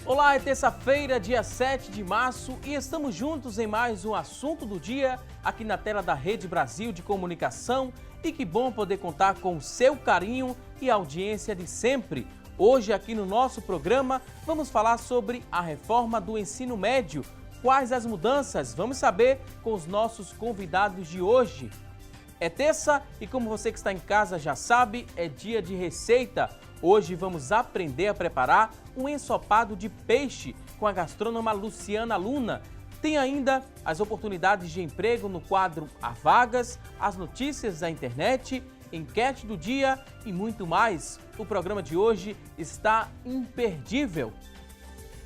Olá, é terça-feira, dia 7 de março e estamos juntos em mais um Assunto do Dia aqui na tela da Rede Brasil de Comunicação e que bom poder contar com o seu carinho e audiência de sempre. Hoje aqui no nosso programa vamos falar sobre a reforma do ensino médio. Quais as mudanças? Vamos saber com os nossos convidados de hoje. É terça e como você que está em casa já sabe, é dia de receita. Hoje vamos aprender a preparar um ensopado de peixe com a gastrônoma Luciana Luna. Tem ainda as oportunidades de emprego no quadro Há Vagas, as notícias da internet, enquete do dia e muito mais. O programa de hoje está imperdível.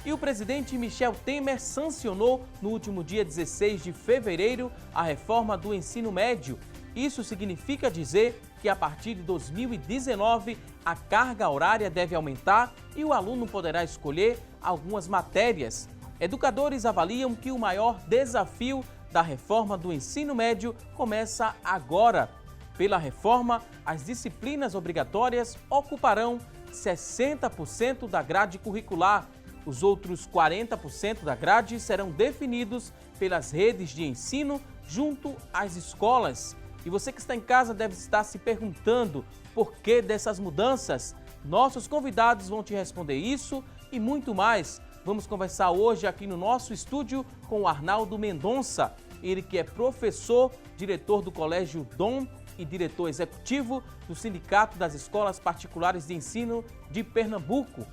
E o presidente Michel Temer sancionou no último dia 16 de fevereiro a reforma do ensino médio. Isso significa dizer que a partir de 2019 a carga horária deve aumentar e o aluno poderá escolher algumas matérias. Educadores avaliam que o maior desafio da reforma do ensino médio começa agora. Pela reforma, as disciplinas obrigatórias ocuparão 60% da grade curricular. Os outros 40% da grade serão definidos pelas redes de ensino junto às escolas. E você que está em casa deve estar se perguntando por que dessas mudanças. Nossos convidados vão te responder isso e muito mais. Vamos conversar hoje aqui no nosso estúdio com o Arnaldo Mendonça. Ele que é professor, diretor do Colégio Dom e diretor executivo do Sindicato das Escolas Particulares de Ensino de Pernambuco.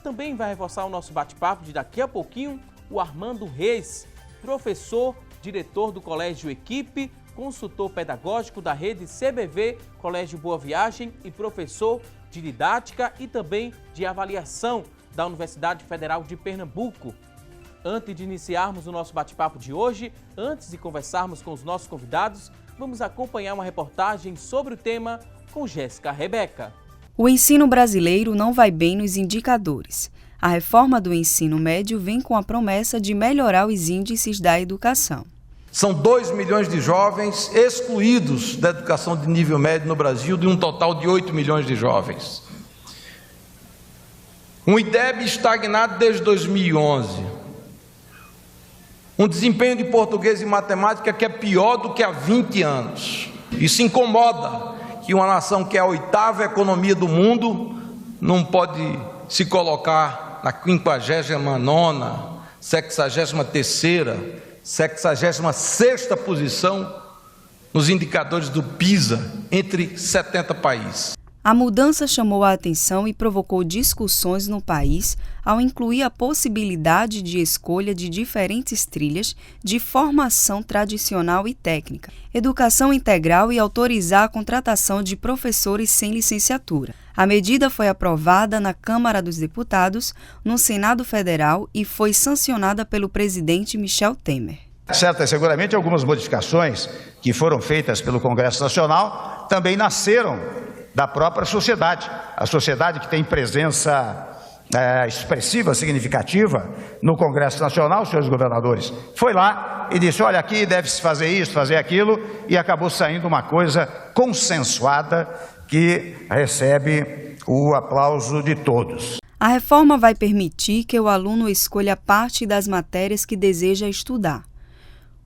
Também vai reforçar o nosso bate-papo de daqui a pouquinho o Armando Reis, professor, diretor do Colégio Equipe, consultor pedagógico da rede CBV, Colégio Boa Viagem e professor de didática e também de avaliação da Universidade Federal de Pernambuco. Antes de iniciarmos o nosso bate-papo de hoje, antes de conversarmos com os nossos convidados, vamos acompanhar uma reportagem sobre o tema com Jéssica Rebeca. O ensino brasileiro não vai bem nos indicadores. A reforma do ensino médio vem com a promessa de melhorar os índices da educação. São 2 milhões de jovens excluídos da educação de nível médio no Brasil, de um total de 8 milhões de jovens. Um IDEB estagnado desde 2011. Um desempenho de português e matemática que é pior do que há 20 anos. Isso incomoda que uma nação que é a 8ª economia do mundo não pode se colocar na 59ª, 63ª, 66ª posição nos indicadores do PISA, entre 70 países. A mudança chamou a atenção e provocou discussões no país ao incluir a possibilidade de escolha de diferentes trilhas de formação tradicional e técnica, educação integral e autorizar a contratação de professores sem licenciatura. A medida foi aprovada na Câmara dos Deputados, no Senado Federal e foi sancionada pelo presidente Michel Temer. Certas, seguramente, algumas modificações que foram feitas pelo Congresso Nacional também nasceram da própria sociedade. A sociedade que tem presença expressiva, significativa no Congresso Nacional, senhores governadores, foi lá e disse, olha, aqui deve-se fazer isso, fazer aquilo, e acabou saindo uma coisa consensuada que recebe o aplauso de todos. A reforma vai permitir que o aluno escolha parte das matérias que deseja estudar.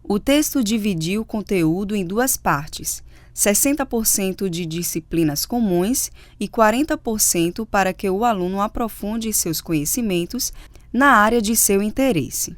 O texto dividiu o conteúdo em 2 partes, 60% de disciplinas comuns e 40% para que o aluno aprofunde seus conhecimentos na área de seu interesse.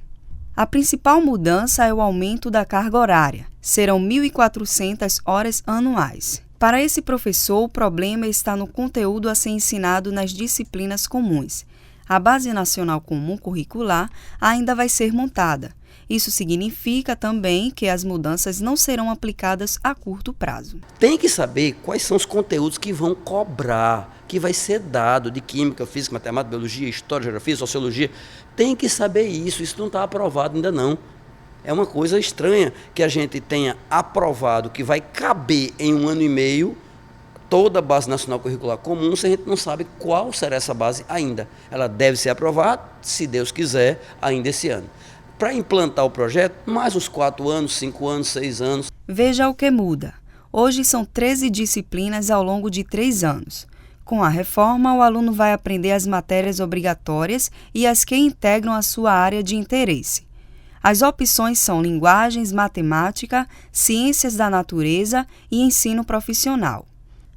A principal mudança é o aumento da carga horária. Serão 1.400 horas anuais. Para esse professor, o problema está no conteúdo a ser ensinado nas disciplinas comuns. A Base Nacional Comum Curricular ainda vai ser montada. Isso significa também que as mudanças não serão aplicadas a curto prazo. Tem que saber quais são os conteúdos que vão cobrar, que vai ser dado de química, física, matemática, biologia, história, geografia, sociologia. Tem que saber isso não está aprovado ainda não. É uma coisa estranha que a gente tenha aprovado que vai caber em 1 ano e meio toda a Base Nacional Curricular Comum, se a gente não sabe qual será essa base ainda. Ela deve ser aprovada, se Deus quiser, ainda esse ano. Para implantar o projeto, mais uns 4 anos, 5 anos, 6 anos. Veja o que muda. Hoje são 13 disciplinas ao longo de 3 anos. Com a reforma, o aluno vai aprender as matérias obrigatórias e as que integram a sua área de interesse. As opções são linguagens, matemática, ciências da natureza e ensino profissional.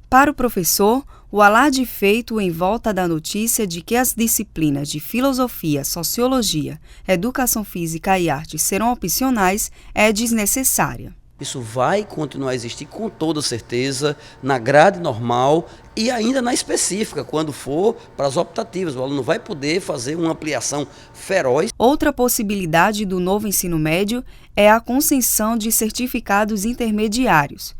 Para o professor, o alarde feito em volta da notícia de que as disciplinas de filosofia, sociologia, educação física e arte serão opcionais é desnecessária. Isso vai continuar a existir com toda certeza na grade normal e ainda na específica, quando for para as optativas. O aluno vai poder fazer uma ampliação feroz. Outra possibilidade do novo ensino médio é a concessão de certificados intermediários,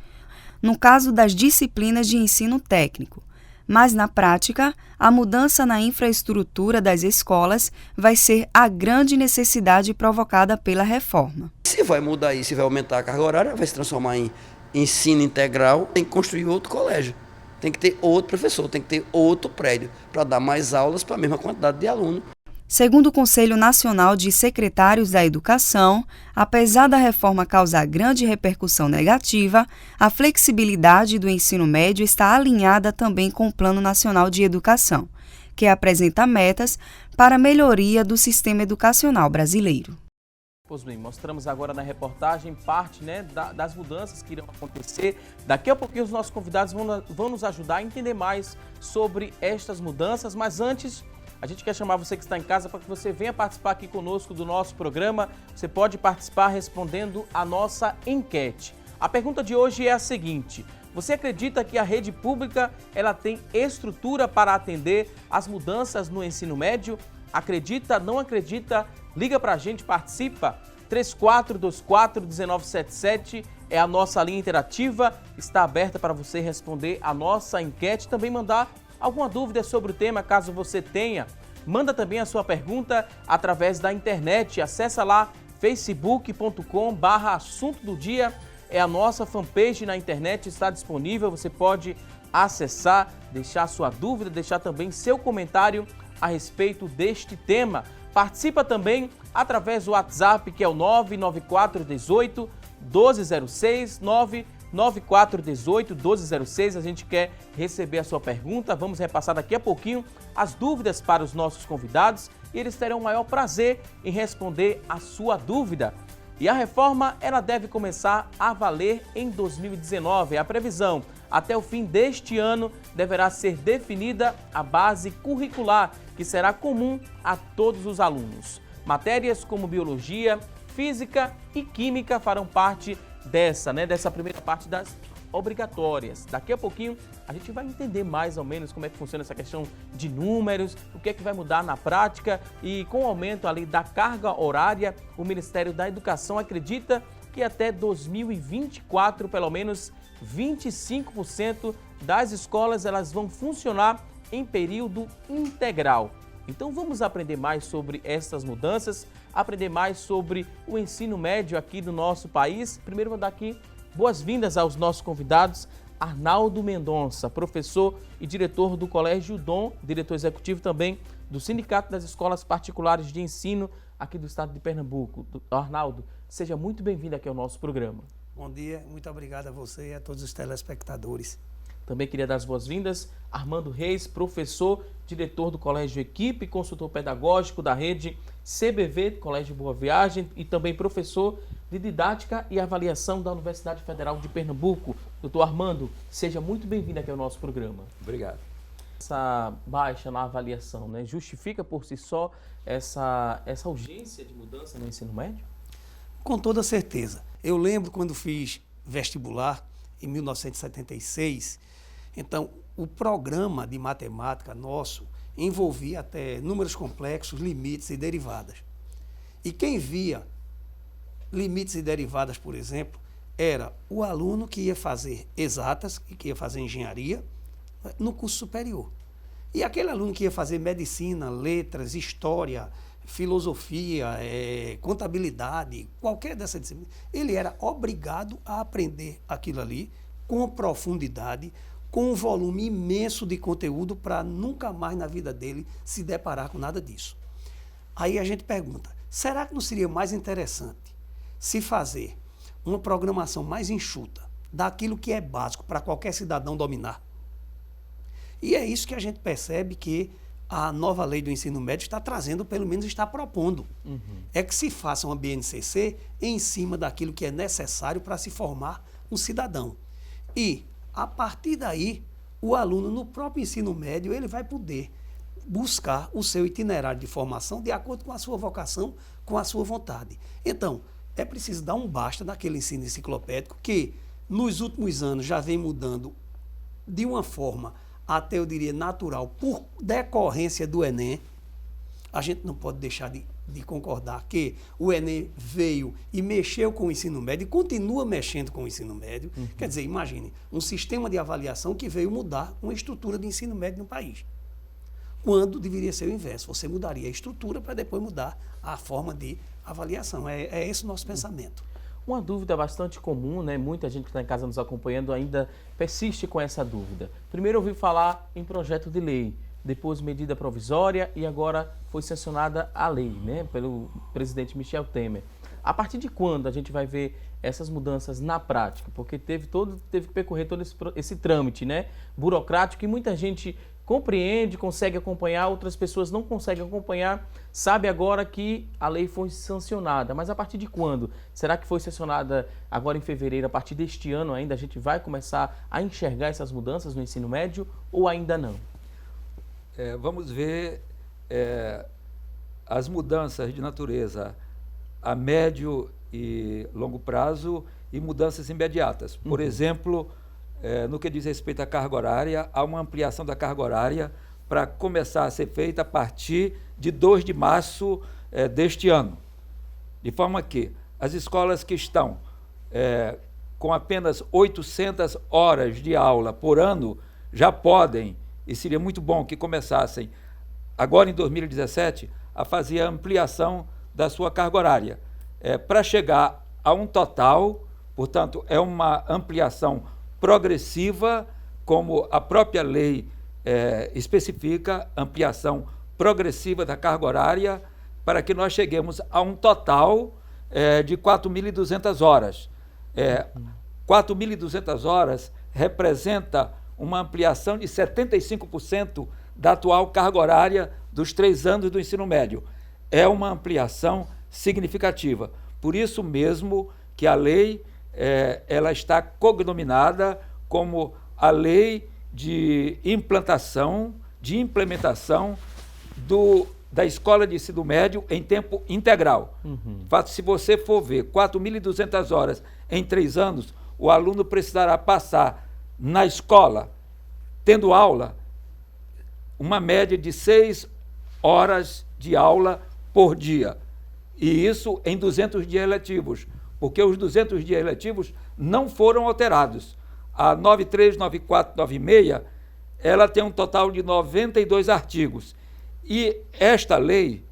no caso das disciplinas de ensino técnico. Mas, na prática, a mudança na infraestrutura das escolas vai ser a grande necessidade provocada pela reforma. Se vai mudar isso, se vai aumentar a carga horária, vai se transformar em ensino integral, tem que construir outro colégio, tem que ter outro professor, tem que ter outro prédio para dar mais aulas para a mesma quantidade de aluno. Segundo o Conselho Nacional de Secretários da Educação, apesar da reforma causar grande repercussão negativa, a flexibilidade do ensino médio está alinhada também com o Plano Nacional de Educação, que apresenta metas para a melhoria do sistema educacional brasileiro. Pois bem, mostramos agora na reportagem parte das mudanças que irão acontecer. Daqui a pouquinho os nossos convidados vão nos ajudar a entender mais sobre estas mudanças, mas antes a gente quer chamar você que está em casa para que você venha participar aqui conosco do nosso programa. Você pode participar respondendo a nossa enquete. A pergunta de hoje é a seguinte: você acredita que a rede pública ela tem estrutura para atender as mudanças no ensino médio? Acredita, não acredita? Liga para a gente, participa. 3424-1977 é a nossa linha interativa. Está aberta para você responder a nossa enquete. Também mandar alguma dúvida sobre o tema, caso você tenha. Manda também a sua pergunta através da internet. Acessa lá facebook.com/assunto do dia. É a nossa fanpage na internet, está disponível. Você pode acessar, deixar sua dúvida, deixar também seu comentário a respeito deste tema. Participa também através do WhatsApp, que é o 99418-1206, 99418-1206. A gente quer receber a sua pergunta. Vamos repassar daqui a pouquinho as dúvidas para os nossos convidados e eles terão o maior prazer em responder a sua dúvida. E a reforma ela deve começar a valer em 2019. A previsão, até o fim deste ano, deverá ser definida a base curricular, que será comum a todos os alunos. Matérias como biologia, física e química farão parte dessa primeira parte das obrigatórias. Daqui a pouquinho a gente vai entender mais ou menos como é que funciona essa questão de números, o que é que vai mudar na prática e com o aumento ali da carga horária, o Ministério da Educação acredita que até 2024, pelo menos 25% das escolas elas vão funcionar em período integral. Então vamos aprender mais sobre essas mudanças, aprender mais sobre o ensino médio aqui do nosso país. Primeiro vou dar aqui boas-vindas aos nossos convidados. Arnaldo Mendonça, professor e diretor do Colégio Dom, diretor executivo também do Sindicato das Escolas Particulares de Ensino aqui do estado de Pernambuco. Arnaldo, seja muito bem-vindo aqui ao nosso programa. Bom dia, muito obrigado a você e a todos os telespectadores. Também queria dar as boas-vindas Armando Reis, professor, diretor do Colégio Equipe, consultor pedagógico da rede CBV, Colégio Boa Viagem, e também professor de Didática e Avaliação da Universidade Federal de Pernambuco. Doutor Armando, seja muito bem-vindo aqui ao nosso programa. Obrigado. Essa baixa na avaliação, justifica por si só essa urgência de mudança no ensino médio? Com toda certeza. Eu lembro quando fiz vestibular, em 1976, então o programa de matemática nosso envolvia até números complexos, limites e derivadas. E quem via limites e derivadas, por exemplo, era o aluno que ia fazer exatas, que ia fazer engenharia, no curso superior. E aquele aluno que ia fazer medicina, letras, história, filosofia, contabilidade, qualquer dessa disciplina, ele era obrigado a aprender aquilo ali com profundidade, com um volume imenso de conteúdo para nunca mais na vida dele se deparar com nada disso. Aí a gente pergunta, será que não seria mais interessante se fazer uma programação mais enxuta daquilo que é básico para qualquer cidadão dominar? E é isso que a gente percebe que a nova lei do ensino médio está trazendo, pelo menos está propondo. É que se faça uma BNCC em cima daquilo que é necessário para se formar um cidadão. E, a partir daí, o aluno, no próprio ensino médio, ele vai poder buscar o seu itinerário de formação de acordo com a sua vocação, com a sua vontade. Então, é preciso dar um basta naquele ensino enciclopédico que, nos últimos anos, já vem mudando de uma forma, até eu diria natural, por decorrência do Enem. A gente não pode deixar de concordar que o Enem veio e mexeu com o ensino médio e continua mexendo com o ensino médio. Quer dizer, imagine, um sistema de avaliação que veio mudar uma estrutura de ensino médio no país. Quando deveria ser o inverso, você mudaria a estrutura para depois mudar a forma de avaliação. É esse o nosso pensamento. Uma dúvida bastante comum, né? Muita gente que está em casa nos acompanhando ainda persiste com essa dúvida. Primeiro ouvi falar em projeto de lei, depois medida provisória e agora foi sancionada a lei, né? Pelo presidente Michel Temer. A partir de quando a gente vai ver essas mudanças na prática? Porque teve que percorrer todo esse trâmite, né? Burocrático, e muita gente compreende, consegue acompanhar, outras pessoas não conseguem acompanhar, sabe agora que a lei foi sancionada. Mas a partir de quando? Será que foi sancionada agora em fevereiro? A partir deste ano ainda a gente vai começar a enxergar essas mudanças no ensino médio ou ainda não? Vamos ver as mudanças de natureza a médio e longo prazo e mudanças imediatas. Por exemplo, no que diz respeito à carga horária, há uma ampliação da carga horária para começar a ser feita a partir de 2 de março deste ano. De forma que as escolas que estão com apenas 800 horas de aula por ano já podem, e seria muito bom que começassem agora em 2017, a fazer a ampliação da sua carga horária, para chegar a um total, portanto, é uma ampliação progressiva, como a própria lei especifica, ampliação progressiva da carga horária, para que nós cheguemos a um total de 4.200 horas. 4.200 horas representa uma ampliação de 75% da atual carga horária dos 3 anos do ensino médio. É uma ampliação significativa. Por isso mesmo que a lei ela está cognominada como a lei de implementação da escola de ensino médio em tempo integral. Se você for ver 4.200 horas em 3 anos, o aluno precisará passar na escola, tendo aula, uma média de 6 horas de aula por dia. E isso em 200 dias letivos, porque os 200 dias letivos não foram alterados. A 93, 94, 96, ela tem um total de 92 artigos. E esta lei,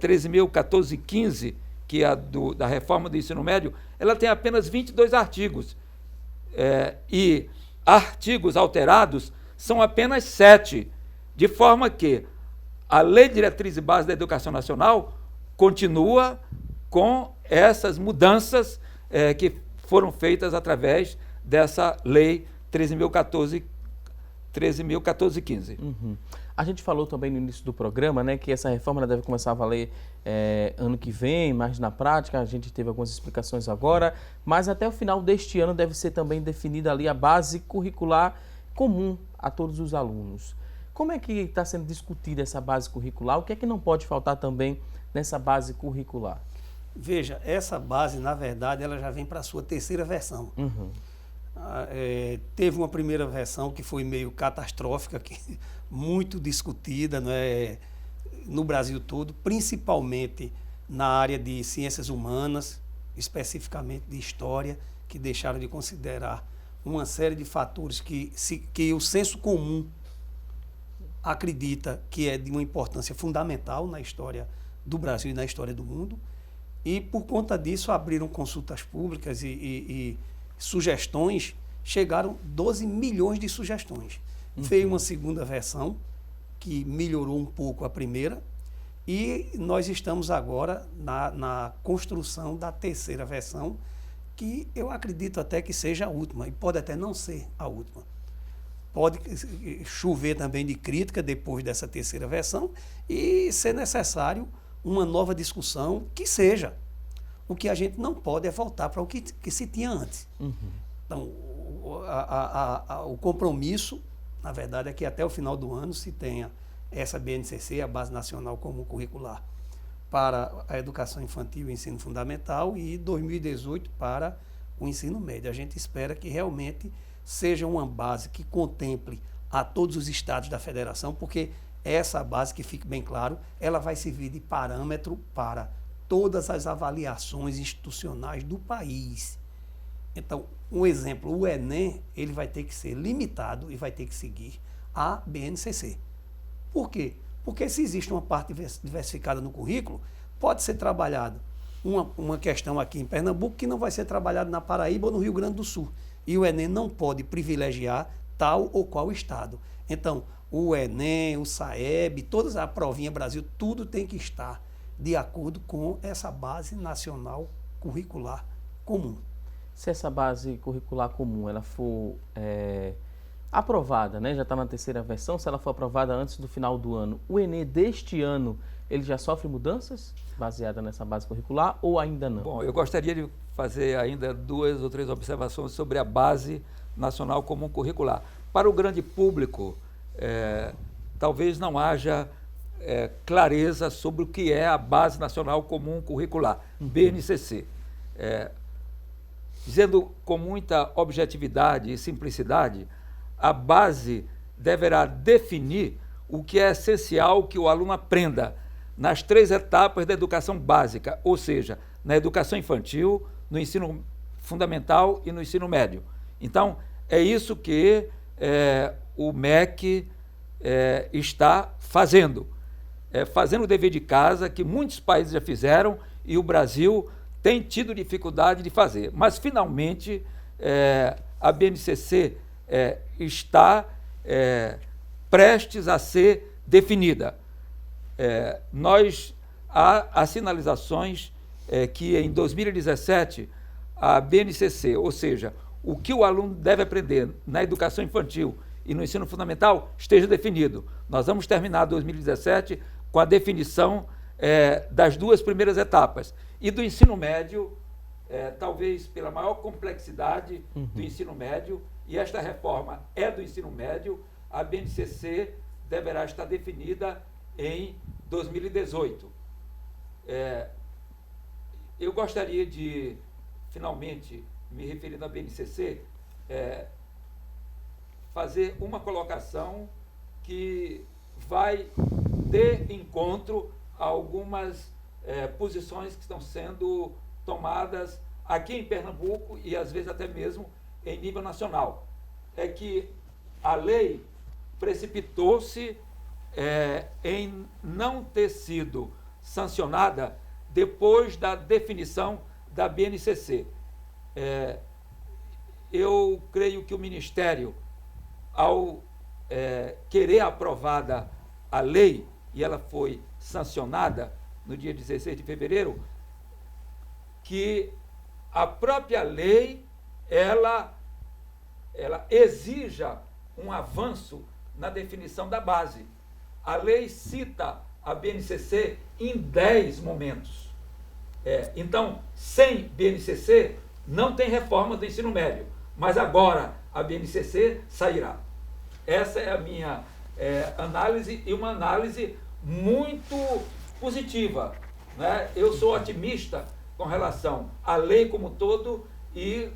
13.014/15, que é da reforma do ensino médio, ela tem apenas 22 artigos. E artigos alterados são apenas 7, de forma que a Lei de Diretriz e Base da Educação Nacional continua com essas mudanças que foram feitas através dessa Lei 13.014/15. A gente falou também no início do programa, né, que essa reforma deve começar a valer ano que vem, mas na prática a gente teve algumas explicações agora, mas até o final deste ano deve ser também definida ali a base curricular comum a todos os alunos. Como é que está sendo discutida essa base curricular? O que é que não pode faltar também nessa base curricular? Veja, essa base, na verdade, ela já vem para a sua 3ª versão. Teve uma primeira versão que foi meio catastrófica, muito discutida, né, no Brasil todo, principalmente na área de ciências humanas, especificamente de história, que deixaram de considerar uma série de fatores que o senso comum acredita que é de uma importância fundamental na história do Brasil e na história do mundo. E, por conta disso, abriram consultas públicas e sugestões, chegaram 12 milhões de sugestões. Veio uma segunda versão, que melhorou um pouco a primeira, e nós estamos agora na construção da 3ª versão, que eu acredito até que seja a última, e pode até não ser a última. pode chover também de crítica depois dessa terceira versão e ser necessário uma nova discussão que seja. O que a gente não pode é voltar para o que se tinha antes. Então, o compromisso, na verdade, é que até o final do ano se tenha essa BNCC, a Base Nacional Comum Curricular, para a educação infantil e o ensino fundamental, e 2018 para o ensino médio. A gente espera que realmente seja uma base que contemple a todos os estados da federação, porque essa base, que fique bem claro, ela vai servir de parâmetro para todas as avaliações institucionais do país. Então, um exemplo, o Enem, ele vai ter que ser limitado e vai ter que seguir a BNCC. Por quê? Porque se existe uma parte diversificada no currículo, pode ser trabalhado uma questão aqui em Pernambuco que não vai ser trabalhada na Paraíba ou no Rio Grande do Sul. E o Enem não pode privilegiar tal ou qual estado. Então, o Enem, o SAEB, toda a provinha Brasil, tudo tem que estar de acordo com essa base nacional curricular comum. Se essa base curricular comum ela for aprovada, né? Já está na terceira versão, se ela for aprovada antes do final do ano, o Enem deste ano, ele já sofre mudanças baseada nessa base curricular ou ainda não? Bom, eu gostaria de fazer ainda 2 ou 3 observações sobre a Base Nacional Comum Curricular. Para o grande público, talvez não haja clareza sobre o que é a Base Nacional Comum Curricular, BNCC. Dizendo com muita objetividade e simplicidade, a base deverá definir o que é essencial que o aluno aprenda nas 3 etapas da educação básica, ou seja, na educação infantil, no ensino fundamental e no ensino médio. Então, é isso que o MEC está fazendo. Fazendo o dever de casa que muitos países já fizeram e o Brasil tem tido dificuldade de fazer. Mas, finalmente, a BNCC está prestes a ser definida. Há sinalizações que em 2017 a BNCC, ou seja, o que o aluno deve aprender na educação infantil e no ensino fundamental, esteja definido. Nós vamos terminar 2017 com a definição das 2 primeiras etapas. E do ensino médio, talvez pela maior complexidade do ensino médio, e esta reforma é do ensino médio, a BNCC deverá estar definida em 2018. Eu gostaria de, finalmente, me referindo à BNCC, fazer uma colocação que vai de encontro a algumas posições que estão sendo tomadas aqui em Pernambuco e às vezes até mesmo em nível nacional. É que a lei precipitou-se em não ter sido sancionada depois da definição da BNCC. Eu creio que o Ministério, ao querer aprovada a lei, e ela foi sancionada no dia 16 de fevereiro, que a própria lei, ela exija um avanço na definição da base. A lei cita a BNCC em 10 momentos. Então, sem BNCC, não tem reforma do ensino médio, mas agora a BNCC sairá. Essa é a minha análise, e uma análise muito positiva, né? Eu sou otimista com relação à lei como um todo e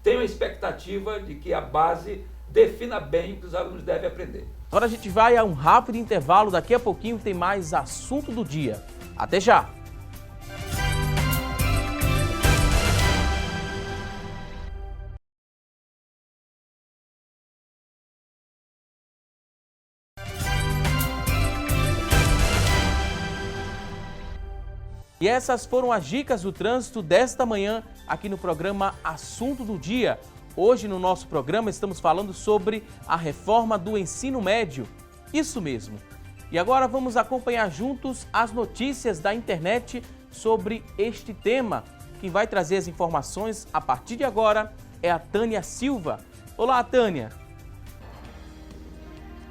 tenho a expectativa de que a base defina bem o que os alunos devem aprender. Agora a gente vai a um rápido intervalo, daqui a pouquinho tem mais assunto do dia. Até já! E essas foram as dicas do trânsito desta manhã aqui no programa Assunto do Dia. Hoje no nosso programa estamos falando sobre a reforma do ensino médio. Isso mesmo. E agora vamos acompanhar juntos as notícias da internet sobre este tema. Quem vai trazer as informações a partir de agora é a Tânia Silva. Olá, Tânia.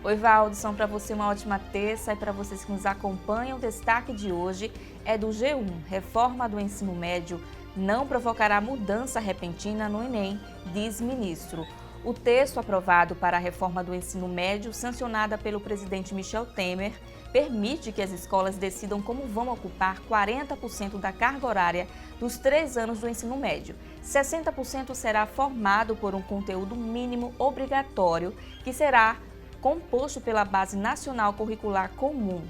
Oi, Valdson, para você uma ótima terça e para vocês que nos acompanham, o destaque de hoje é do G1. Reforma do ensino médio não provocará mudança repentina no Enem, diz ministro. O texto aprovado para a reforma do ensino médio, sancionada pelo presidente Michel Temer, permite que as escolas decidam como vão ocupar 40% da carga horária dos 3 anos do ensino médio. 60% será formado por um conteúdo mínimo obrigatório, que será composto pela Base Nacional Curricular Comum.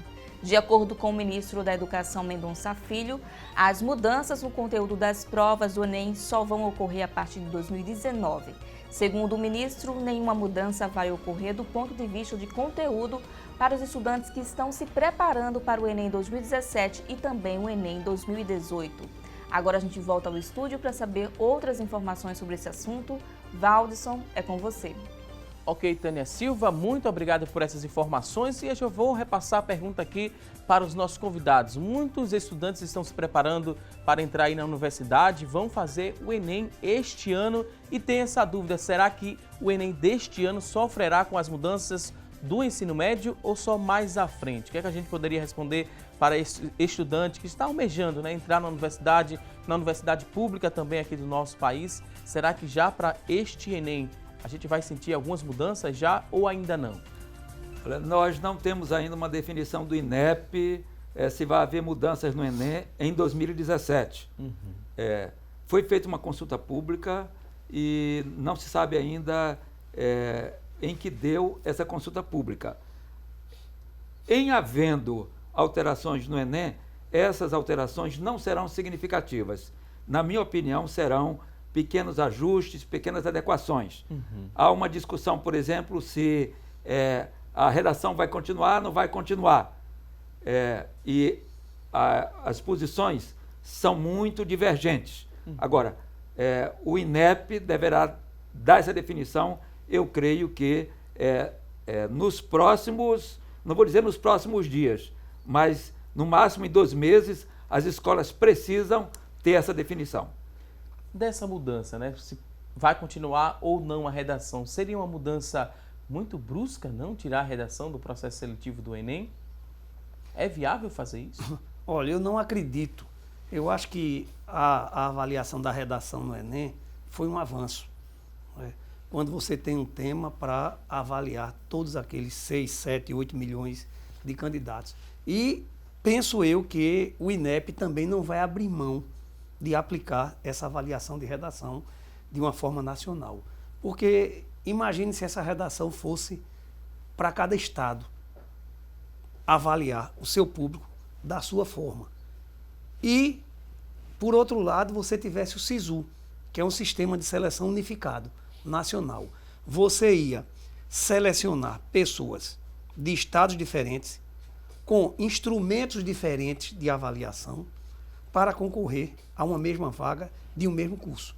De acordo com o ministro da Educação Mendonça Filho, as mudanças no conteúdo das provas do Enem só vão ocorrer a partir de 2019. Segundo o ministro, nenhuma mudança vai ocorrer do ponto de vista de conteúdo para os estudantes que estão se preparando para o Enem 2017 e também o Enem 2018. Agora a gente volta ao estúdio para saber outras informações sobre esse assunto. Valdson, é com você. Ok, Tânia Silva, muito obrigado por essas informações e eu já vou repassar a pergunta aqui para os nossos convidados. Muitos estudantes estão se preparando para entrar aí na universidade, vão fazer o Enem este ano e tem essa dúvida, será que o Enem deste ano sofrerá com as mudanças do ensino médio ou só mais à frente? O que é que a gente poderia responder para esse estudante que está almejando, né, entrar na universidade pública também aqui do nosso país? Será que já para este Enem a gente vai sentir algumas mudanças já ou ainda não? Olha, nós não temos ainda uma definição do INEP se vai haver mudanças no Enem em 2017. Foi feita uma consulta pública e não se sabe ainda em que deu essa consulta pública. Em havendo alterações no Enem, essas alterações não serão significativas. Na minha opinião, serão pequenos ajustes, pequenas adequações. Há uma discussão, por exemplo, se a redação vai continuar ou não vai continuar. As posições são muito divergentes. Agora, o INEP deverá dar essa definição, eu creio que nos próximos, não vou dizer nos próximos dias, mas no máximo em 2 meses, as escolas precisam ter essa definição. Dessa mudança, né? Se vai continuar ou não a redação, seria uma mudança muito brusca, não tirar a redação do processo seletivo do Enem? É viável fazer isso? Olha, eu não acredito. Eu acho que a avaliação da redação no Enem foi um avanço. Né? Quando você tem um tema para avaliar todos aqueles 6, 7, 8 milhões de candidatos. E penso eu que o INEP também não vai abrir mão de aplicar essa avaliação de redação de uma forma nacional. Porque imagine se essa redação fosse para cada estado avaliar o seu público da sua forma. E, por outro lado, você tivesse o SISU, que é um sistema de seleção unificado, nacional. Você ia selecionar pessoas de estados diferentes, com instrumentos diferentes de avaliação, para concorrer a uma mesma vaga de um mesmo curso.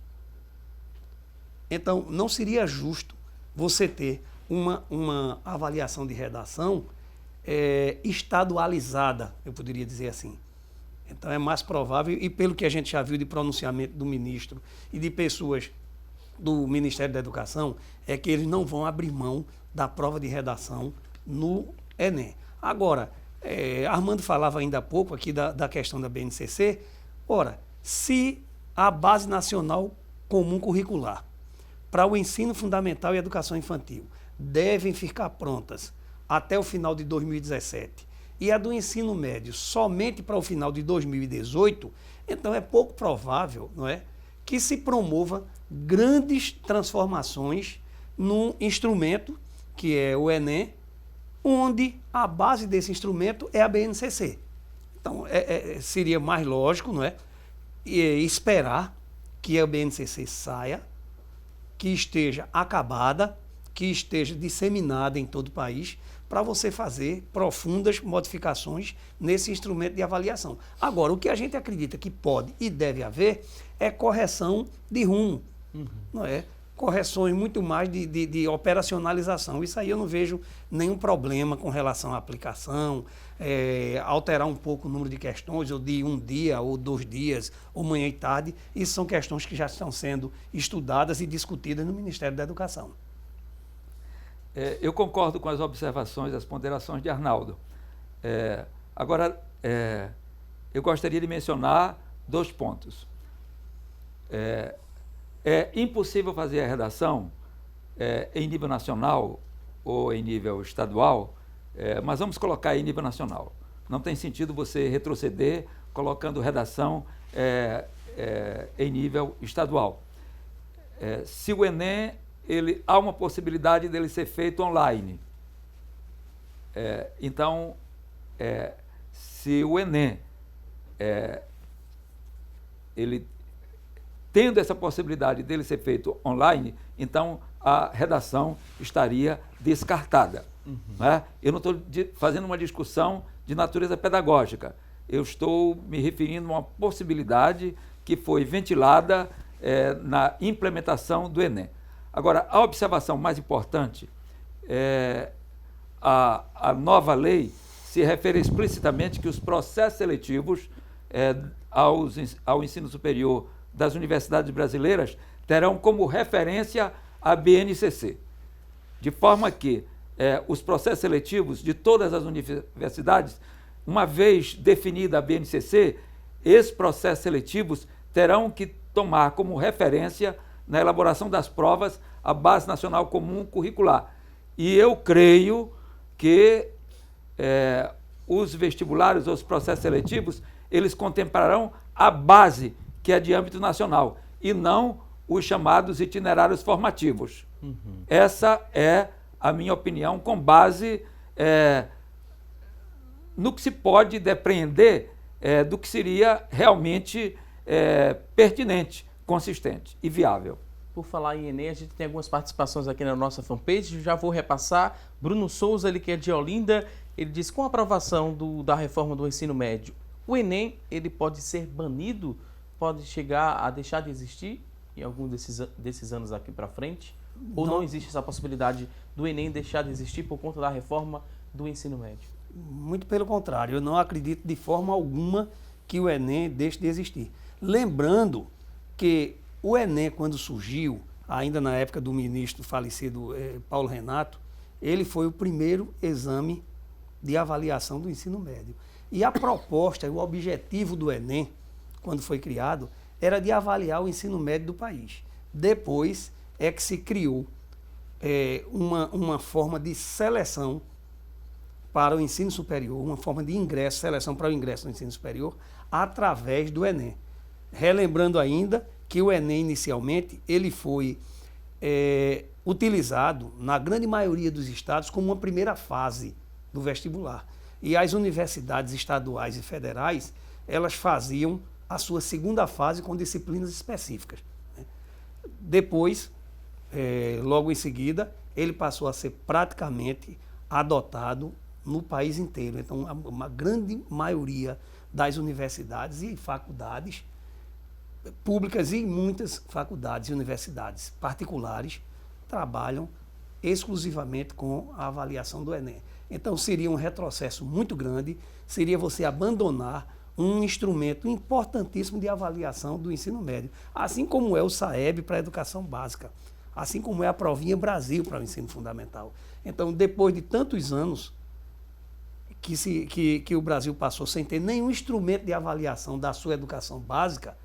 Então, não seria justo você ter uma avaliação de redação estadualizada, eu poderia dizer assim. Então, é mais provável, e pelo que a gente já viu de pronunciamento do ministro e de pessoas do Ministério da Educação, é que eles não vão abrir mão da prova de redação no Enem. Agora, Armando falava ainda há pouco aqui da questão da BNCC. Ora, se a Base Nacional Comum Curricular para o ensino fundamental e educação infantil devem ficar prontas até o final de 2017 e a do ensino médio somente para o final de 2018, então é pouco provável, não é, que se promova grandes transformações num instrumento que é o Enem, onde a base desse instrumento é a BNCC. Então, seria mais lógico, não é, esperar que a BNCC saia, que esteja acabada, que esteja disseminada em todo o país, para você fazer profundas modificações nesse instrumento de avaliação. Agora, o que a gente acredita que pode e deve haver é correção de rumo, não é? Correções muito mais de operacionalização. Isso aí eu não vejo nenhum problema com relação à aplicação, alterar um pouco o número de questões, ou de 1 dia, ou 2 dias, ou manhã e tarde. Isso são questões que já estão sendo estudadas e discutidas no Ministério da Educação. Eu concordo com as observações, as ponderações de Arnaldo. Agora, eu gostaria de mencionar 2 pontos. É impossível fazer a redação em nível nacional ou em nível estadual, mas vamos colocar em nível nacional. Não tem sentido você retroceder colocando redação em nível estadual. Se o Enem, há uma possibilidade dele ser feito online. Então, se o Enem, ele tendo essa possibilidade dele ser feito online, então a redação estaria descartada. Né? Eu não estou fazendo uma discussão de natureza pedagógica. Eu estou me referindo a uma possibilidade que foi ventilada na implementação do Enem. Agora, a observação mais importante a nova lei se refere explicitamente que os processos seletivos ao ensino superior das universidades brasileiras terão como referência a BNCC, de forma que os processos seletivos de todas as universidades, uma vez definida a BNCC, esses processos seletivos terão que tomar como referência na elaboração das provas a Base Nacional Comum Curricular. E eu creio que os vestibulares, os processos seletivos, eles contemplarão a base que é de âmbito nacional e não os chamados itinerários formativos. Essa é a minha opinião com base no que se pode depreender do que seria realmente pertinente, consistente e viável. Por falar em Enem, a gente tem algumas participações aqui na nossa fanpage, já vou repassar. Bruno Souza, ele que é de Olinda, ele diz: com a aprovação da reforma do ensino médio, o Enem ele pode ser banido, pode chegar a deixar de existir em algum desses anos aqui para frente? Ou não existe essa possibilidade do Enem deixar de existir por conta da reforma do ensino médio? Muito pelo contrário, eu não acredito de forma alguma que o Enem deixe de existir. Lembrando que o Enem, quando surgiu, ainda na época do ministro falecido Paulo Renato, ele foi o primeiro exame de avaliação do ensino médio. E a proposta e o objetivo do Enem, quando foi criado, era de avaliar o ensino médio do país. Depois é que se criou uma forma de seleção para o ensino superior, uma forma de ingresso, seleção para o ingresso no ensino superior, através do Enem. Relembrando ainda que o Enem, inicialmente, ele foi utilizado, na grande maioria dos estados, como uma primeira fase do vestibular. E as universidades estaduais e federais, elas faziam a sua segunda fase com disciplinas específicas. Depois, logo em seguida, ele passou a ser praticamente adotado no país inteiro. Então, uma grande maioria das universidades e faculdades públicas e muitas faculdades e universidades particulares trabalham exclusivamente com a avaliação do Enem. Então, seria um retrocesso muito grande, seria você abandonar um instrumento importantíssimo de avaliação do ensino médio, assim como é o SAEB para a educação básica, assim como é a Provinha Brasil para o ensino fundamental. Então, depois de tantos anos que o Brasil passou sem ter nenhum instrumento de avaliação da sua educação básica,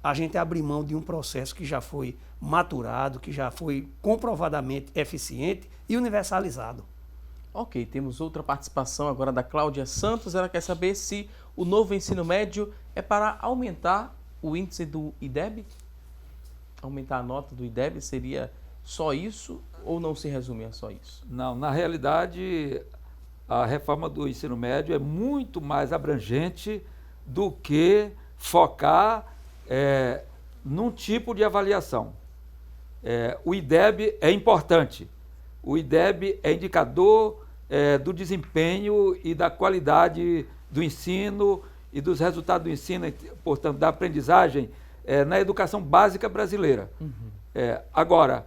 a gente abre mão de um processo que já foi maturado, que já foi comprovadamente eficiente e universalizado. Ok, temos outra participação agora da Cláudia Santos. Ela quer saber se o novo ensino médio é para aumentar o índice do IDEB? Aumentar a nota do IDEB seria só isso ou não se resume a só isso? Não, na realidade, a reforma do ensino médio é muito mais abrangente do que focar num tipo de avaliação. O IDEB é importante. O IDEB é indicador do desempenho e da qualidade do ensino e dos resultados do ensino, portanto, da aprendizagem na educação básica brasileira. Agora,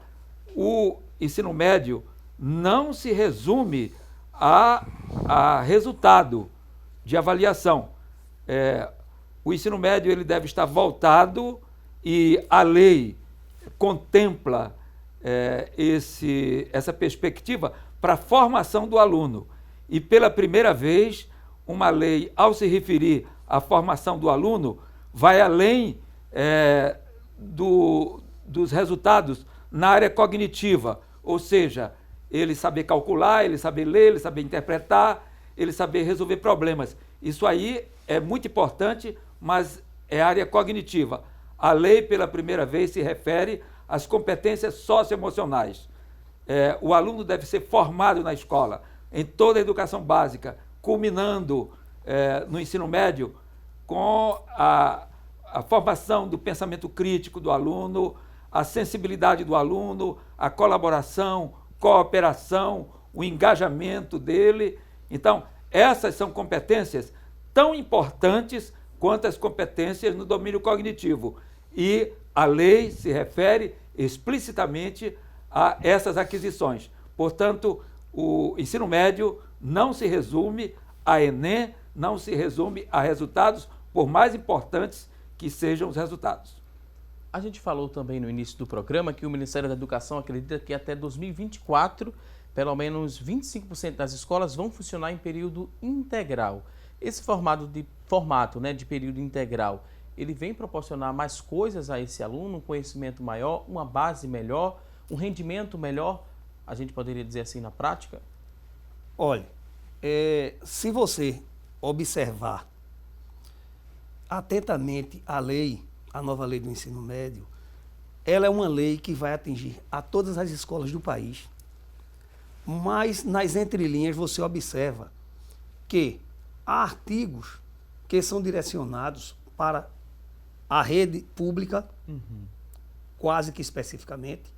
o ensino médio não se resume a resultado de avaliação. O ensino médio ele deve estar voltado, e a lei contempla essa perspectiva para a formação do aluno. E pela primeira vez, uma lei, ao se referir à formação do aluno, vai além dos resultados na área cognitiva, ou seja, ele saber calcular, ele saber ler, ele saber interpretar, ele saber resolver problemas. Isso aí é muito importante, mas é área cognitiva. A lei, pela primeira vez, se refere às competências socioemocionais. O aluno deve ser formado na escola, em toda a educação básica, culminando no ensino médio com a formação do pensamento crítico do aluno, a sensibilidade do aluno, a colaboração, cooperação, o engajamento dele. Então, essas são competências tão importantes quanto as competências no domínio cognitivo. E a lei se refere explicitamente a essas aquisições. Portanto, o ensino médio não se resume a Enem, não se resume a resultados, por mais importantes que sejam os resultados. A gente falou também no início do programa que o Ministério da Educação acredita que até 2024, pelo menos 25% das escolas vão funcionar em período integral. Esse formato de período integral, ele vem proporcionar mais coisas a esse aluno, um conhecimento maior, uma base melhor, um rendimento melhor, a gente poderia dizer assim na prática? Olha, se você observar atentamente a lei, a nova lei do ensino médio, ela é uma lei que vai atingir a todas as escolas do país, mas nas entrelinhas você observa que há artigos que são direcionados para a rede pública, quase que especificamente,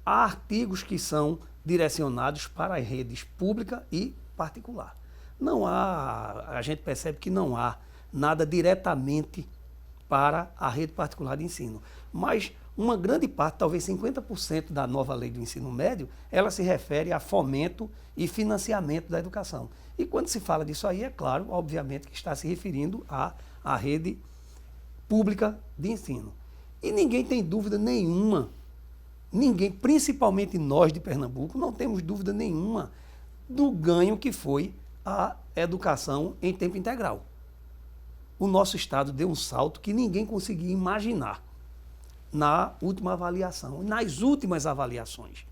há artigos que são direcionados para as redes pública e particular. Não há, a gente percebe que não há nada diretamente para a rede particular de ensino. Mas uma grande parte, talvez 50% da nova lei do ensino médio, ela se refere a fomento e financiamento da educação. E quando se fala disso aí, é claro, obviamente, que está se referindo à rede pública de ensino. E ninguém tem dúvida nenhuma, principalmente nós de Pernambuco, não temos dúvida nenhuma do ganho que foi a educação em tempo integral. O nosso estado deu um salto que ninguém conseguia imaginar na última avaliação, nas últimas avaliações.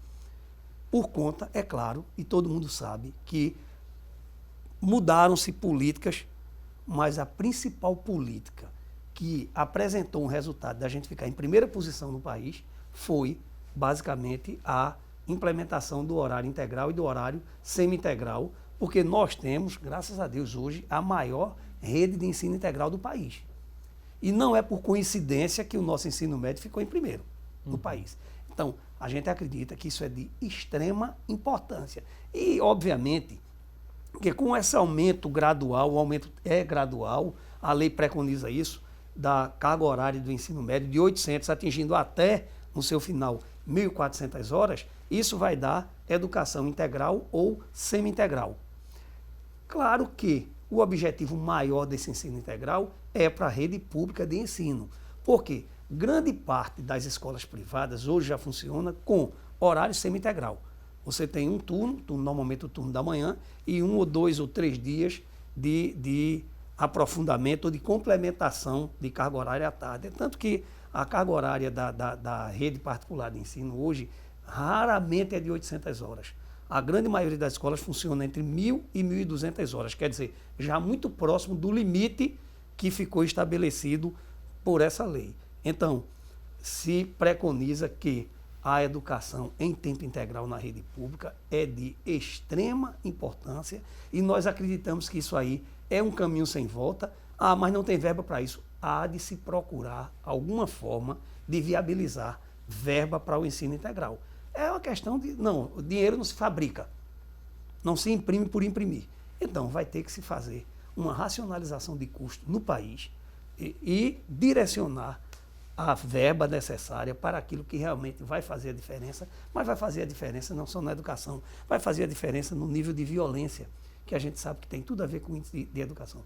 Por conta, é claro, e todo mundo sabe, que mudaram-se políticas, mas a principal política que apresentou um resultado da gente ficar em primeira posição no país foi, basicamente, a implementação do horário integral e do horário semi-integral, porque nós temos, graças a Deus, hoje, a maior rede de ensino integral do país. E não é por coincidência que o nosso ensino médio ficou em primeiro no país. Então, a gente acredita que isso é de extrema importância. E, obviamente, que com esse aumento gradual, o aumento é gradual, a lei preconiza isso, da carga horária do ensino médio de 800, atingindo até, no seu final, 1.400 horas, isso vai dar educação integral ou semi-integral. Claro que o objetivo maior desse ensino integral é para a rede pública de ensino, porque grande parte das escolas privadas hoje já funciona com horário semi-integral. Você tem um turno, normalmente o turno da manhã, e 1 ou 2 ou 3 dias de aprofundamento ou de complementação de carga horária à tarde. Tanto que a carga horária da rede particular de ensino hoje raramente é de 800 horas. A grande maioria das escolas funciona entre 1.000 e 1.200 horas, quer dizer, já muito próximo do limite que ficou estabelecido por essa lei. Então, se preconiza que a educação em tempo integral na rede pública é de extrema importância e nós acreditamos que isso aí é um caminho sem volta. Mas não tem verba para isso. Há de se procurar alguma forma de viabilizar verba para o ensino integral. É uma questão de... Não, o dinheiro não se fabrica, não se imprime por imprimir. Então, vai ter que se fazer uma racionalização de custo no país e direcionar a verba necessária para aquilo que realmente vai fazer a diferença, mas vai fazer a diferença não só na educação, vai fazer a diferença no nível de violência, que a gente sabe que tem tudo a ver com o índice de educação.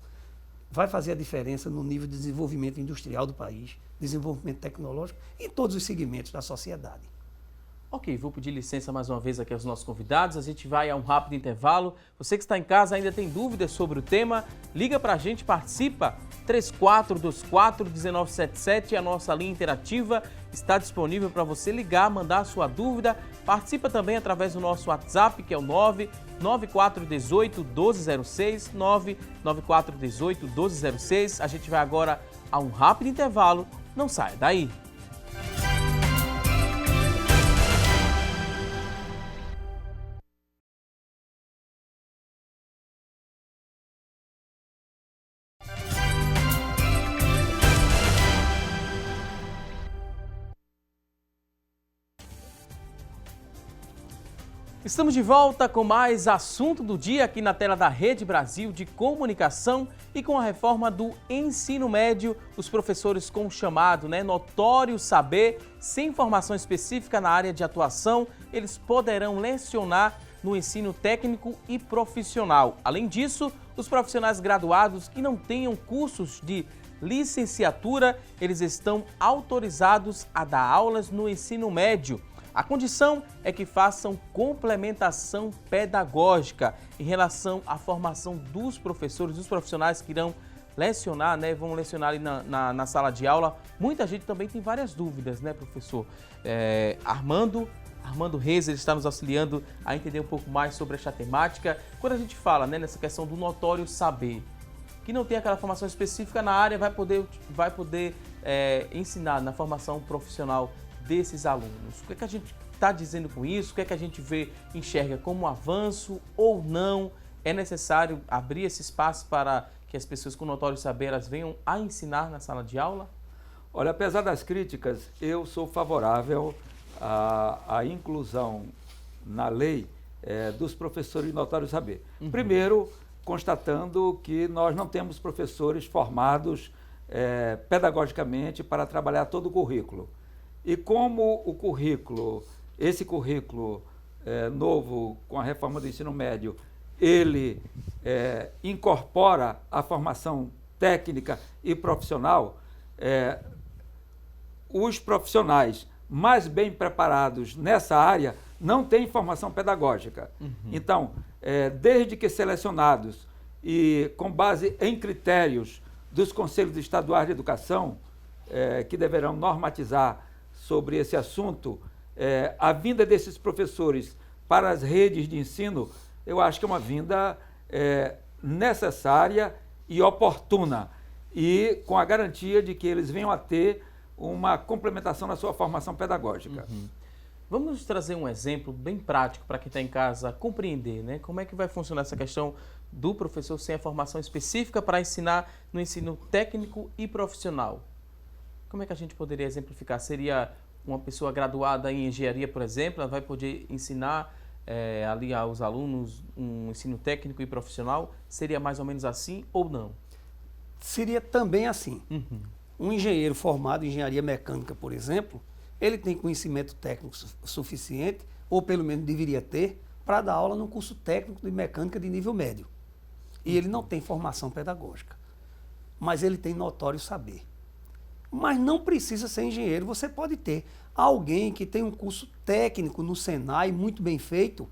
Vai fazer a diferença no nível de desenvolvimento industrial do país, desenvolvimento tecnológico e todos os segmentos da sociedade. Ok, vou pedir licença mais uma vez aqui aos nossos convidados. A gente vai a um rápido intervalo. Você que está em casa ainda tem dúvidas sobre o tema, liga para a gente, participa. 3424-1977, a nossa linha interativa está disponível para você ligar, mandar a sua dúvida. Participa também através do nosso WhatsApp, que é o 99418-1206, 99418-1206. A gente vai agora a um rápido intervalo. Não saia daí. Estamos de volta com mais assunto do dia aqui na tela da Rede Brasil de Comunicação e com a reforma do ensino médio, os professores com o chamado notório saber, sem formação específica na área de atuação, eles poderão lecionar no ensino técnico e profissional. Além disso, os profissionais graduados que não tenham cursos de licenciatura, eles estão autorizados a dar aulas no ensino médio. A condição é que façam complementação pedagógica em relação à formação dos professores, dos profissionais que irão lecionar, vão lecionar ali na sala de aula. Muita gente também tem várias dúvidas, professor? Armando Reis, ele está nos auxiliando a entender um pouco mais sobre esta temática. Quando a gente fala nessa questão do notório saber, que não tem aquela formação específica na área, vai poder ensinar na formação profissional desses alunos. O que é que a gente está dizendo com isso? O que é que a gente enxerga como um avanço ou não? É necessário abrir esse espaço para que as pessoas com notório saber elas venham a ensinar na sala de aula? Olha, apesar das críticas, eu sou favorável à inclusão na lei dos professores de notório saber. Primeiro, constatando que nós não temos professores formados pedagogicamente para trabalhar todo o currículo. E como esse currículo novo, com a reforma do ensino médio, ele incorpora a formação técnica e profissional, os profissionais mais bem preparados nessa área não têm formação pedagógica. Então, desde que selecionados e com base em critérios dos Conselhos Estaduais de Educação, que deverão normatizar sobre esse assunto, a vinda desses professores para as redes de ensino, eu acho que é uma vinda necessária e oportuna, e com a garantia de que eles venham a ter uma complementação na sua formação pedagógica. Vamos trazer um exemplo bem prático para quem está em casa compreender, como é que vai funcionar essa questão do professor sem a formação específica para ensinar no ensino técnico e profissional. Como é que a gente poderia exemplificar? Seria uma pessoa graduada em engenharia, por exemplo, ela vai poder ensinar ali aos alunos um ensino técnico e profissional? Seria mais ou menos assim ou não? Seria também assim. Um engenheiro formado em engenharia mecânica, por exemplo, ele tem conhecimento técnico suficiente, ou pelo menos deveria ter, para dar aula num curso técnico de mecânica de nível médio. E ele não tem formação pedagógica, mas ele tem notório saber. Mas não precisa ser engenheiro, você pode ter alguém que tem um curso técnico no Senai muito bem feito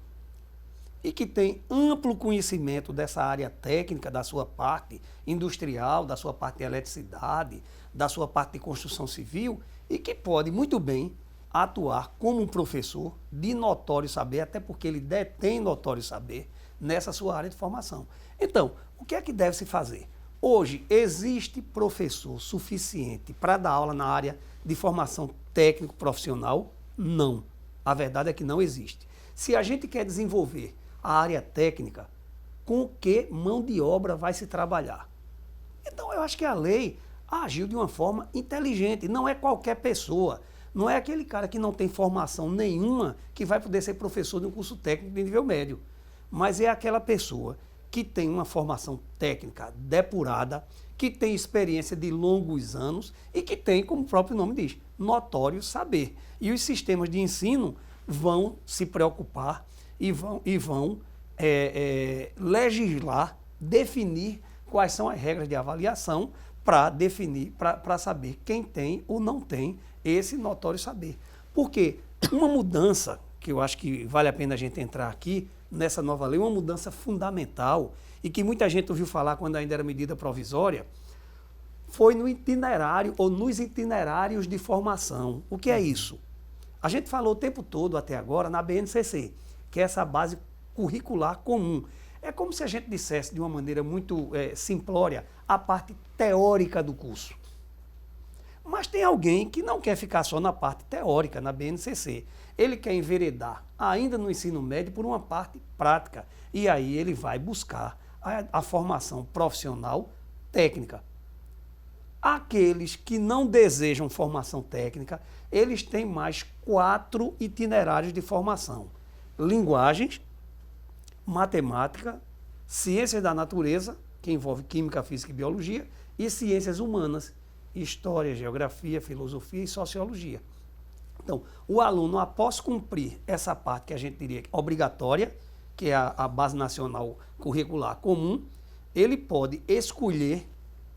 e que tem amplo conhecimento dessa área técnica, da sua parte industrial, da sua parte de eletricidade, da sua parte de construção civil e que pode muito bem atuar como um professor de notório saber, até porque ele detém notório saber nessa sua área de formação. Então, o que é que deve se fazer? Hoje, existe professor suficiente para dar aula na área de formação técnico-profissional? Não. A verdade é que não existe. Se a gente quer desenvolver a área técnica, com que mão de obra vai se trabalhar? Então, eu acho que a lei agiu de uma forma inteligente. Não é qualquer pessoa. Não é aquele cara que não tem formação nenhuma que vai poder ser professor de um curso técnico de nível médio. Mas é aquela pessoa que tem uma formação técnica depurada, que tem experiência de longos anos e que tem, como o próprio nome diz, notório saber. E os sistemas de ensino vão se preocupar e vão legislar, definir quais são as regras de avaliação para saber quem tem ou não tem esse notório saber. Porque Uma mudança que eu acho que vale a pena a gente entrar aqui nessa nova lei, uma mudança fundamental e que muita gente ouviu falar quando ainda era medida provisória, foi no itinerário ou nos itinerários de formação. O que é isso? A gente falou o tempo todo até agora na BNCC, que é essa base curricular comum. É como se a gente dissesse de uma maneira muito simplória a parte teórica do curso. Mas tem alguém que não quer ficar só na parte teórica, na BNCC. Ele quer enveredar, ainda no ensino médio, por uma parte prática. E aí ele vai buscar a formação profissional técnica. Aqueles que não desejam formação técnica, eles têm mais 4 itinerários de formação. Linguagens, matemática, ciências da natureza, que envolve química, física e biologia, e ciências humanas, história, geografia, filosofia e sociologia. Então, o aluno, após cumprir essa parte que a gente diria obrigatória, que é a base nacional curricular comum, ele pode escolher,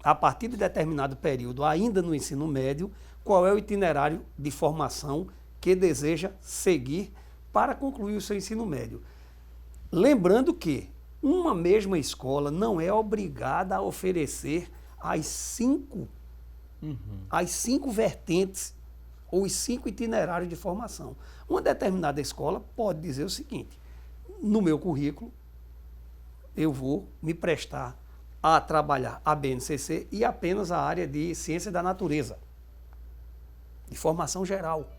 a partir de determinado período, ainda no ensino médio, qual é o itinerário de formação que deseja seguir para concluir o seu ensino médio. Lembrando que uma mesma escola não é obrigada a oferecer as 5 vertentes ou os 5 itinerários de formação. Uma determinada escola pode dizer o seguinte: no meu currículo, eu vou me prestar a trabalhar a BNCC e apenas a área de ciência da natureza, de formação geral.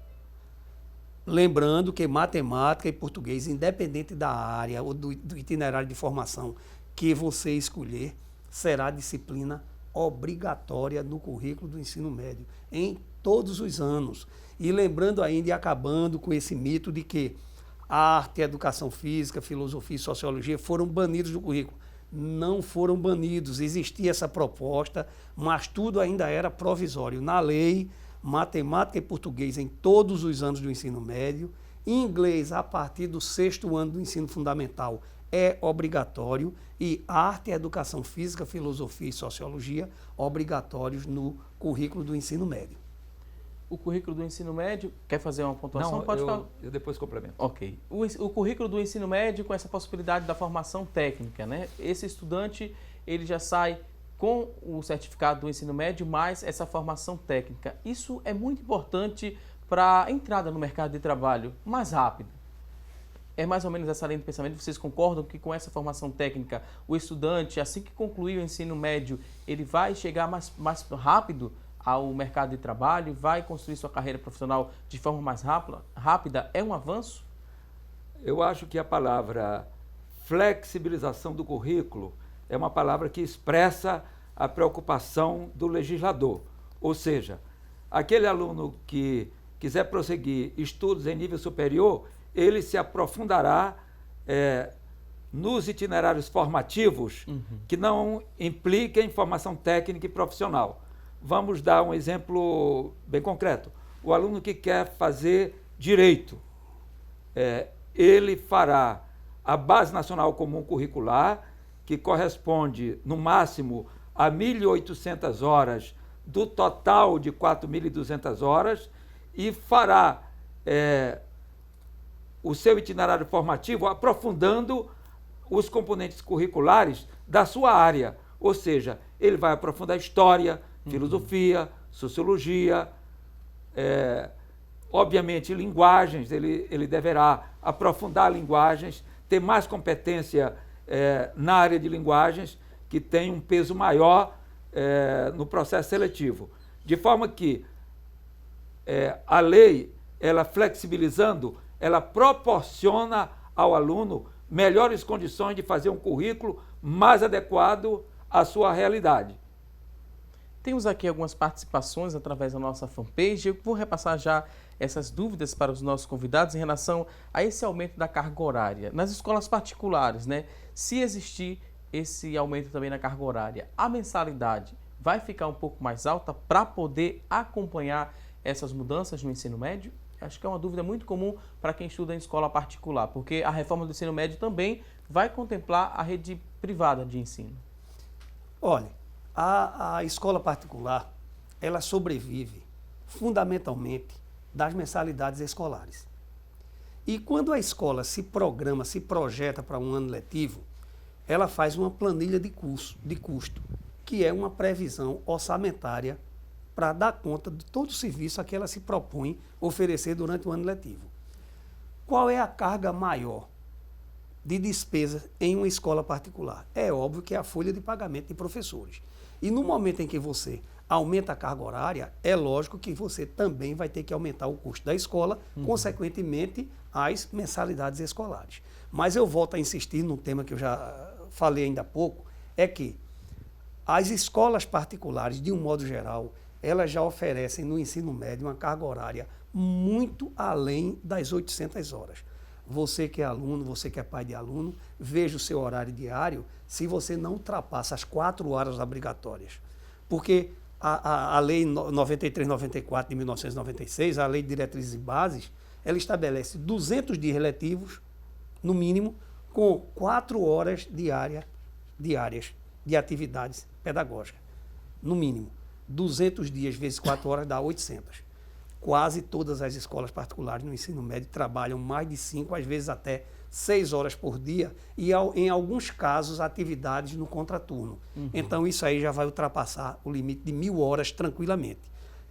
Lembrando que matemática e português, independente da área ou do itinerário de formação que você escolher, será disciplina obrigatória no currículo do ensino médio, em todos os anos. E lembrando ainda e acabando com esse mito de que arte, educação física, filosofia e sociologia foram banidos do currículo. Não foram banidos, existia essa proposta, mas tudo ainda era provisório. Na lei, matemática e português em todos os anos do ensino médio, inglês a partir do 6º ano do ensino fundamental é obrigatório, e arte, educação física, filosofia e sociologia obrigatórios no currículo do ensino médio. O currículo do ensino médio, quer fazer uma pontuação? Não, pode falar. eu depois complemento. Ok. O currículo do ensino médio com essa possibilidade da formação técnica, né? Esse estudante, ele já sai com o certificado do ensino médio, mais essa formação técnica. Isso é muito importante para a entrada no mercado de trabalho mais rápida. É mais ou menos essa linha de pensamento. Vocês concordam que com essa formação técnica, o estudante, assim que concluir o ensino médio, ele vai chegar mais rápido ao mercado de trabalho, vai construir sua carreira profissional de forma mais rápida? É um avanço? Eu acho que a palavra flexibilização do currículo é uma palavra que expressa a preocupação do legislador. Ou seja, aquele aluno que quiser prosseguir estudos em nível superior, ele se aprofundará nos itinerários formativos que não impliquem formação técnica e profissional. Vamos dar um exemplo bem concreto. O aluno que quer fazer direito, ele fará a Base Nacional Comum Curricular, que corresponde, no máximo, a 1.800 horas do total de 4.200 horas, e fará o seu itinerário formativo aprofundando os componentes curriculares da sua área. Ou seja, ele vai aprofundar história, filosofia, sociologia, obviamente linguagens, ele deverá aprofundar linguagens, ter mais competência na área de linguagens, que tem um peso maior no processo seletivo. De forma que a lei, ela flexibilizando, ela proporciona ao aluno melhores condições de fazer um currículo mais adequado à sua realidade. Temos aqui algumas participações através da nossa fanpage. Eu vou repassar já essas dúvidas para os nossos convidados em relação a esse aumento da carga horária. Nas escolas particulares, né? Se existir esse aumento também na carga horária, a mensalidade vai ficar um pouco mais alta para poder acompanhar essas mudanças no ensino médio? Acho que é uma dúvida muito comum para quem estuda em escola particular, porque a reforma do ensino médio também vai contemplar a rede privada de ensino. Olha, a escola particular, ela sobrevive fundamentalmente das mensalidades escolares. E quando a escola se programa, se projeta para um ano letivo, ela faz uma planilha de custo, que é uma previsão orçamentária para dar conta de todo o serviço a que ela se propõe oferecer durante o ano letivo. Qual é a carga maior de despesa em uma escola particular? É óbvio que é a folha de pagamento de professores. E no momento em que você aumenta a carga horária, é lógico que você também vai ter que aumentar o custo da escola, consequentemente, as mensalidades escolares. Mas eu volto a insistir num tema que eu já falei ainda há pouco, é que as escolas particulares, de um modo geral, elas já oferecem no ensino médio uma carga horária muito além das 800 horas. Você que é aluno, você que é pai de aluno, veja o seu horário diário se você não ultrapassa as 4 horas obrigatórias. Porque a Lei 93/94 de 1996, a Lei de Diretrizes e Bases, ela estabelece 200 dias letivos, no mínimo, com 4 horas diárias de atividades pedagógicas. No mínimo. 200 dias vezes 4 horas dá 800. Quase todas as escolas particulares no ensino médio trabalham mais de 5, às vezes até 6 horas por dia e, em alguns casos, atividades no contraturno. Então, isso aí já vai ultrapassar o limite de 1.000 horas tranquilamente.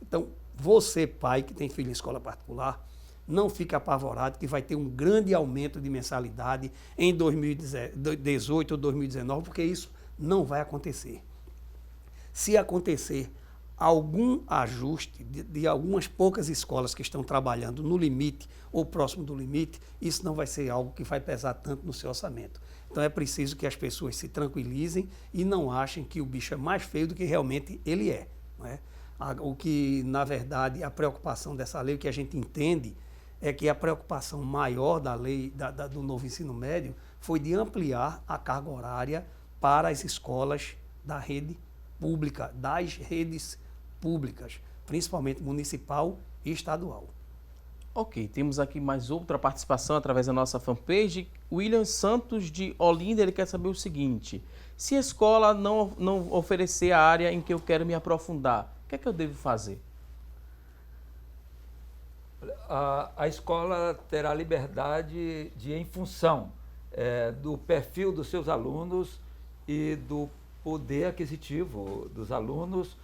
Então, você, pai que tem filho em escola particular, não fique apavorado que vai ter um grande aumento de mensalidade em 2018 ou 2019, porque isso não vai acontecer. Se acontecer algum ajuste de algumas poucas escolas que estão trabalhando no limite ou próximo do limite, isso não vai ser algo que vai pesar tanto no seu orçamento. Então é preciso que as pessoas se tranquilizem e não achem que o bicho é mais feio do que realmente ele é. Não é? O que, na verdade, a preocupação dessa lei, o que a gente entende, é que a preocupação maior da lei do novo ensino médio foi de ampliar a carga horária para as escolas da rede pública, das redes públicas, principalmente municipal e estadual. Ok, temos aqui mais outra participação através da nossa fanpage. William Santos, de Olinda, ele quer saber o seguinte: se a escola não oferecer a área em que eu quero me aprofundar, o que é que eu devo fazer? A escola terá liberdade de, em função do perfil dos seus alunos e do poder aquisitivo dos alunos,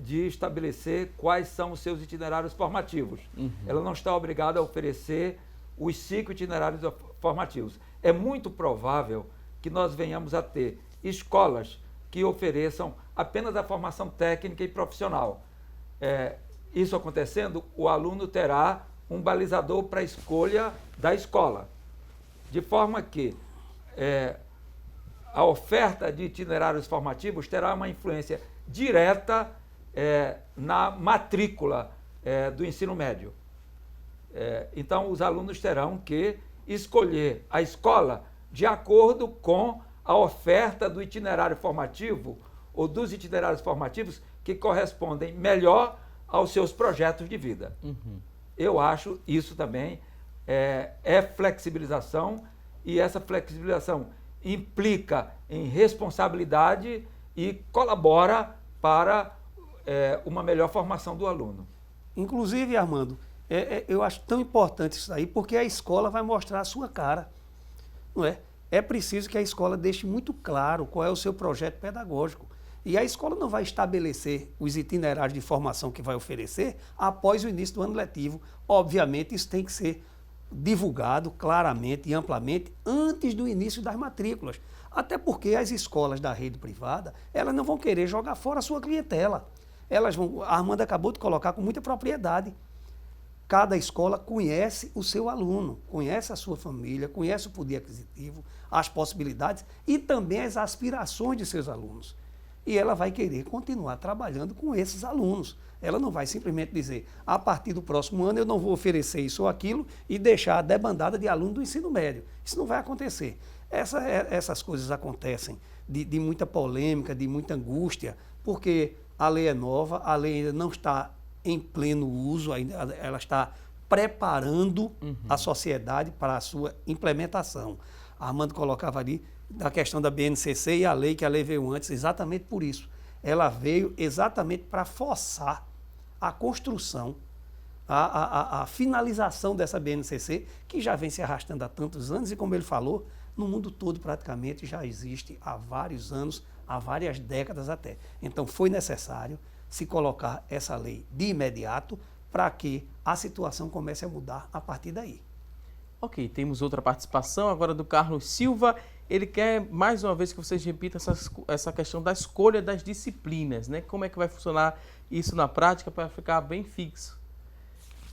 de estabelecer quais são os seus itinerários formativos. Ela não está obrigada a oferecer os 5 itinerários formativos. É muito provável que nós venhamos a ter escolas que ofereçam apenas a formação técnica e profissional. Isso acontecendo, o aluno terá um balizador para a escolha da escola, de forma que a oferta de itinerários formativos terá uma influência direta na matrícula do ensino médio. Então, os alunos terão que escolher a escola de acordo com a oferta do itinerário formativo ou dos itinerários formativos que correspondem melhor aos seus projetos de vida. Eu acho isso também é flexibilização, e essa flexibilização implica em responsabilidade e colabora para uma melhor formação do aluno. Inclusive, Armando, eu acho tão importante isso aí, porque a escola vai mostrar a sua cara, não é? É preciso que a escola deixe muito claro qual é o seu projeto pedagógico. E a escola não vai estabelecer os itinerários de formação que vai oferecer após o início do ano letivo. Obviamente, isso tem que ser divulgado claramente e amplamente antes do início das matrículas. Até porque as escolas da rede privada, elas não vão querer jogar fora a sua clientela. A Armanda acabou de colocar com muita propriedade. Cada escola conhece o seu aluno, conhece a sua família, conhece o poder aquisitivo, as possibilidades e também as aspirações de seus alunos. E ela vai querer continuar trabalhando com esses alunos. Ela não vai simplesmente dizer, a partir do próximo ano eu não vou oferecer isso ou aquilo e deixar a debandada de aluno do ensino médio. Isso não vai acontecer. Essas coisas acontecem de muita polêmica, de muita angústia, porque a lei é nova, a lei ainda não está em pleno uso, ela está preparando a sociedade para a sua implementação. A Armando colocava ali da questão da BNCC e a lei, que a lei veio antes, exatamente por isso. Ela veio exatamente para forçar a construção, a finalização dessa BNCC, que já vem se arrastando há tantos anos e, como ele falou, no mundo todo praticamente já existe há vários anos, há várias décadas até. Então foi necessário se colocar essa lei de imediato para que a situação comece a mudar a partir daí. Ok, temos outra participação agora do Carlos Silva. Ele quer, mais uma vez, que vocês repitam essa questão da escolha das disciplinas, né? Como é que vai funcionar isso na prática para ficar bem fixo?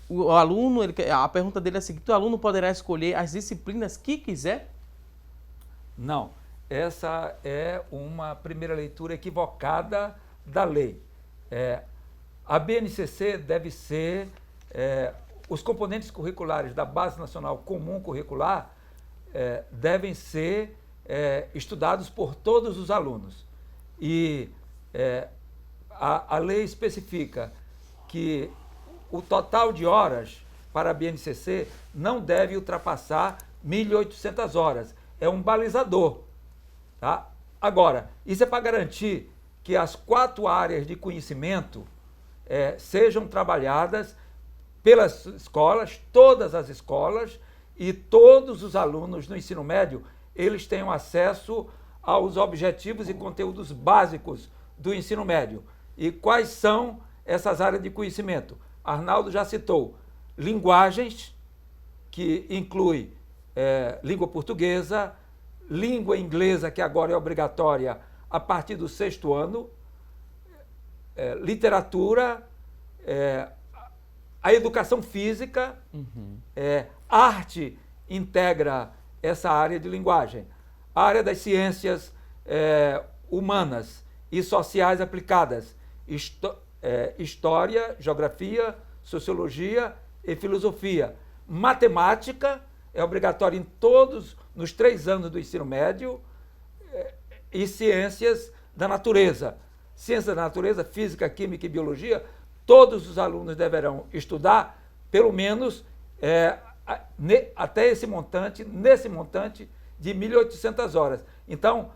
O aluno, a pergunta dele é a seguinte: o aluno poderá escolher as disciplinas que quiser? Não, essa é uma primeira leitura equivocada da lei. A BNCC deve ser, os componentes curriculares da Base Nacional Comum Curricular devem ser estudados por todos os alunos. E a lei especifica que o total de horas para a BNCC não deve ultrapassar 1.800 horas. É um balizador. Tá? Agora, isso é para garantir que as 4 áreas de conhecimento sejam trabalhadas pelas escolas, todas as escolas, e todos os alunos no ensino médio, eles tenham acesso aos objetivos e conteúdos básicos do ensino médio. E quais são essas áreas de conhecimento? Arnaldo já citou linguagens, que inclui língua portuguesa, língua inglesa, que agora é obrigatória a partir do 6º ano, literatura, a educação física, arte integra essa área de linguagem. A área das ciências humanas e sociais aplicadas, história, geografia, sociologia e filosofia. Matemática é obrigatória em todos, nos 3 anos do ensino médio, e ciências da natureza. Ciências da natureza, física, química e biologia, todos os alunos deverão estudar, pelo menos, até esse montante, nesse montante de 1.800 horas. Então,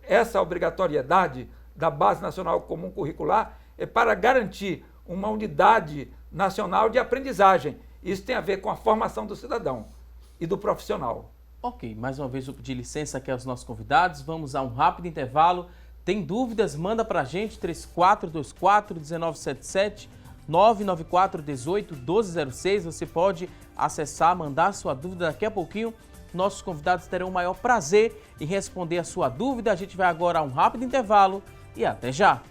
essa obrigatoriedade da Base Nacional Comum Curricular é para garantir uma unidade nacional de aprendizagem. Isso tem a ver com a formação do cidadão e do profissional. Ok, mais uma vez eu pedi licença aqui aos nossos convidados. Vamos a um rápido intervalo. Tem dúvidas? Manda para a gente, 3424-1977, 994-18-1206. Você pode acessar, mandar sua dúvida daqui a pouquinho. Nossos convidados terão o maior prazer em responder a sua dúvida. A gente vai agora a um rápido intervalo e até já!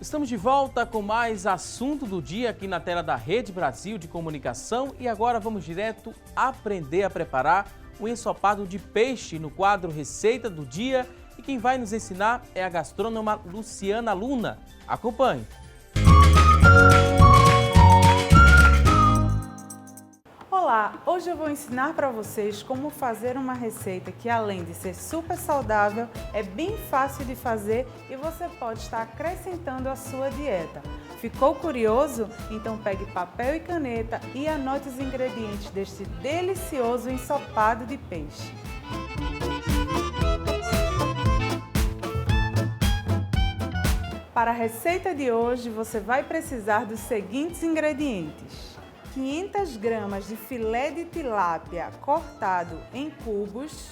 Estamos de volta com mais assunto do dia aqui na tela da Rede Brasil de Comunicação e agora vamos direto aprender a preparar o ensopado de peixe no quadro Receita do Dia e quem vai nos ensinar é a gastrônoma Luciana Luna. Acompanhe! Olá, hoje eu vou ensinar para vocês como fazer uma receita que, além de ser super saudável, é bem fácil de fazer e você pode estar acrescentando à sua dieta. Ficou curioso? Então pegue papel e caneta e anote os ingredientes deste delicioso ensopado de peixe. Para a receita de hoje, você vai precisar dos seguintes ingredientes: 500 gramas de filé de tilápia cortado em cubos,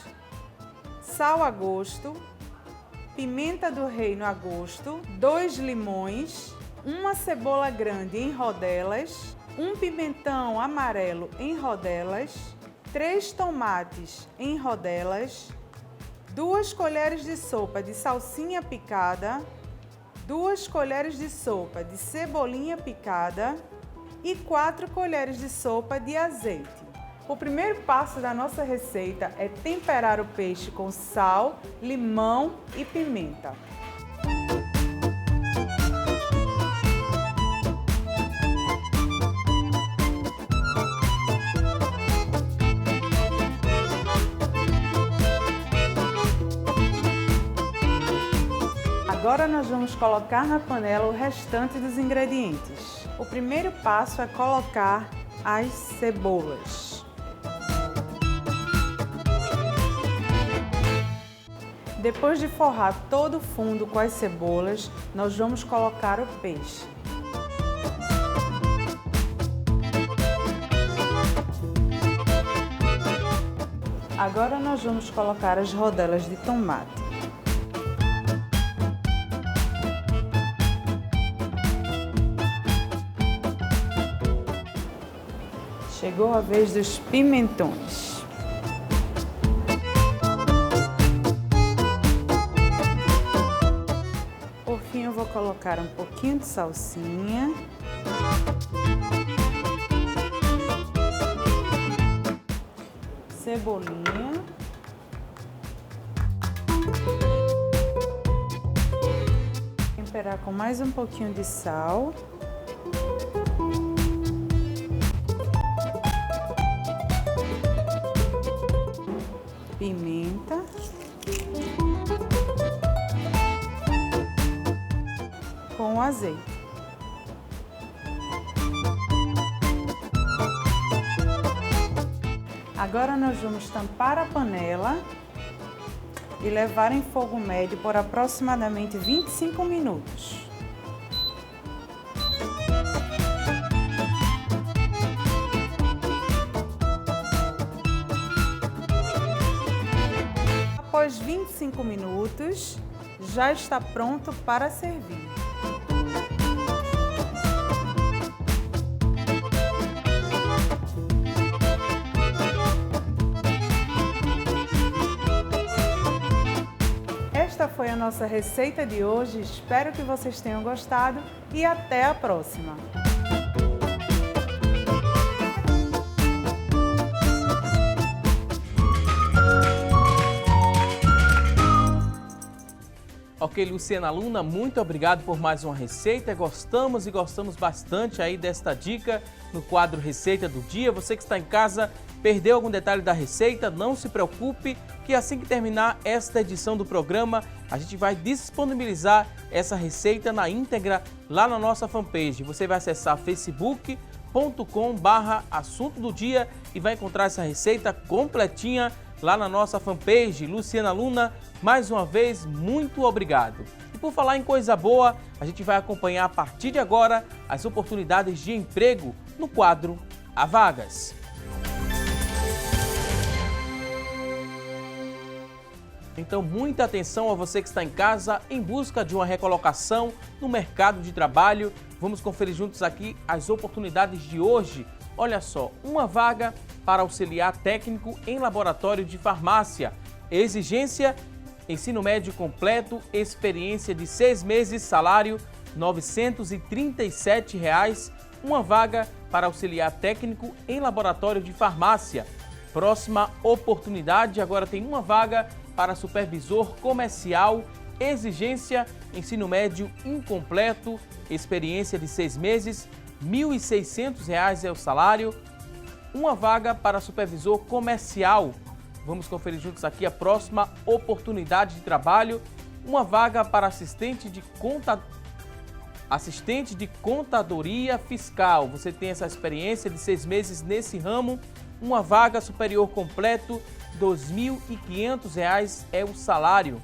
sal a gosto, pimenta do reino a gosto, 2 limões, uma cebola grande em rodelas, um pimentão amarelo em rodelas, 3 tomates em rodelas, 2 colheres de sopa de salsinha picada, 2 colheres de sopa de cebolinha picada e 4 colheres de sopa de azeite. O primeiro passo da nossa receita é temperar o peixe com sal, limão e pimenta. Agora nós vamos colocar na panela o restante dos ingredientes. O primeiro passo é colocar as cebolas. Depois de forrar todo o fundo com as cebolas, nós vamos colocar o peixe. Agora nós vamos colocar as rodelas de tomate. Chegou a vez dos pimentões. Por fim, eu vou colocar um pouquinho de salsinha. Cebolinha. Temperar com mais um pouquinho de sal. Pimenta. Com o azeite. Agora nós vamos tampar a panela e levar em fogo médio por aproximadamente 25 minutos. Após 25 minutos, já está pronto para servir. Esta foi a nossa receita de hoje, espero que vocês tenham gostado e até a próxima! Ok, Luciana Luna, muito obrigado por mais uma receita. Gostamos bastante aí desta dica no quadro Receita do Dia. Você que está em casa, perdeu algum detalhe da receita, não se preocupe, que assim que terminar esta edição do programa, a gente vai disponibilizar essa receita na íntegra lá na nossa fanpage. Você vai acessar facebook.com/assunto do dia e vai encontrar essa receita completinha lá na nossa fanpage. Luciana Luna, mais uma vez, muito obrigado. E por falar em coisa boa, a gente vai acompanhar a partir de agora as oportunidades de emprego no quadro Há Vagas. Então, muita atenção a você que está em casa em busca de uma recolocação no mercado de trabalho. Vamos conferir juntos aqui as oportunidades de hoje. Olha só, uma vaga para auxiliar técnico em laboratório de farmácia. Exigência: ensino médio completo, experiência de 6 meses, salário R$ 937. Uma vaga para auxiliar técnico em laboratório de farmácia. Próxima oportunidade, agora tem uma vaga para supervisor comercial. Exigência: ensino médio incompleto, experiência de 6 meses, R$ 1.600 é o salário. Uma vaga para supervisor comercial. Vamos conferir juntos aqui a próxima oportunidade de trabalho. Uma vaga para assistente de contadoria fiscal. Você tem essa experiência de 6 meses nesse ramo. Uma vaga superior completo, R$ 2.500 é o salário.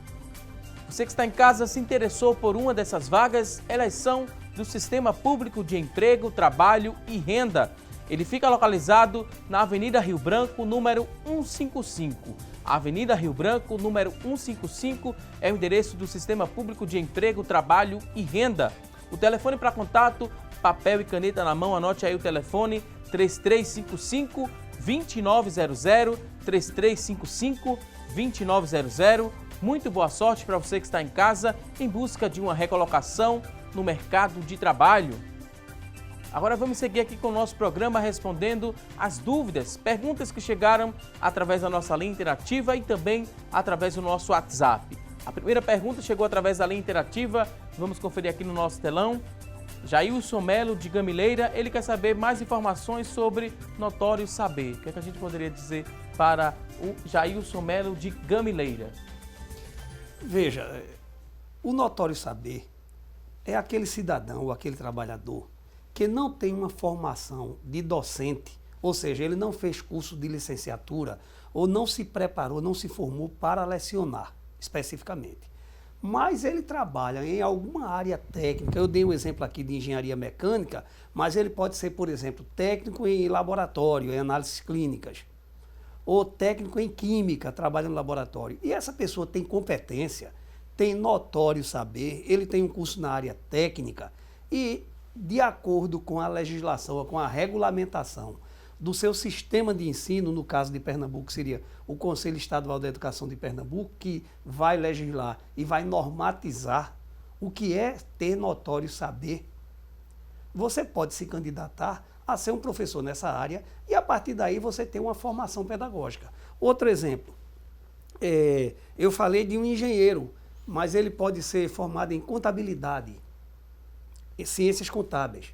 Você que está em casa se interessou por uma dessas vagas, elas são do Sistema Público de Emprego, Trabalho e Renda. Ele fica localizado na Avenida Rio Branco, número 155. Avenida Rio Branco, número 155, é o endereço do Sistema Público de Emprego, Trabalho e Renda. O telefone para contato, papel e caneta na mão, anote aí o telefone, 3355-2900, 3355-2900. Muito boa sorte para você que está em casa em busca de uma recolocação no mercado de trabalho. Agora vamos seguir aqui com o nosso programa respondendo as dúvidas, perguntas que chegaram através da nossa linha interativa e também através do nosso WhatsApp. A primeira pergunta chegou através da linha interativa, vamos conferir aqui no nosso telão. Jailson Melo, de Gamileira, ele quer saber mais informações sobre Notório Saber. O que é que a gente poderia dizer para o Jailson Melo, de Gamileira? Veja, O notório saber é aquele cidadão ou aquele trabalhador que não tem uma formação de docente, ou seja, ele não fez curso de licenciatura ou não se preparou, não se formou para lecionar especificamente. Mas ele trabalha em alguma área técnica. Eu dei um exemplo aqui de engenharia mecânica, mas ele pode ser, por exemplo, técnico em laboratório, em análises clínicas, ou técnico em química, trabalha no laboratório. E essa pessoa tem competência, tem notório saber, ele tem um curso na área técnica e, de acordo com a legislação, com a regulamentação do seu sistema de ensino, no caso de Pernambuco seria o Conselho Estadual da Educação de Pernambuco, que vai legislar e vai normatizar o que é ter notório saber. Você pode se candidatar a ser um professor nessa área e a partir daí você tem uma formação pedagógica. Outro exemplo, eu falei de um engenheiro, mas ele pode ser formado em contabilidade, em ciências contábeis,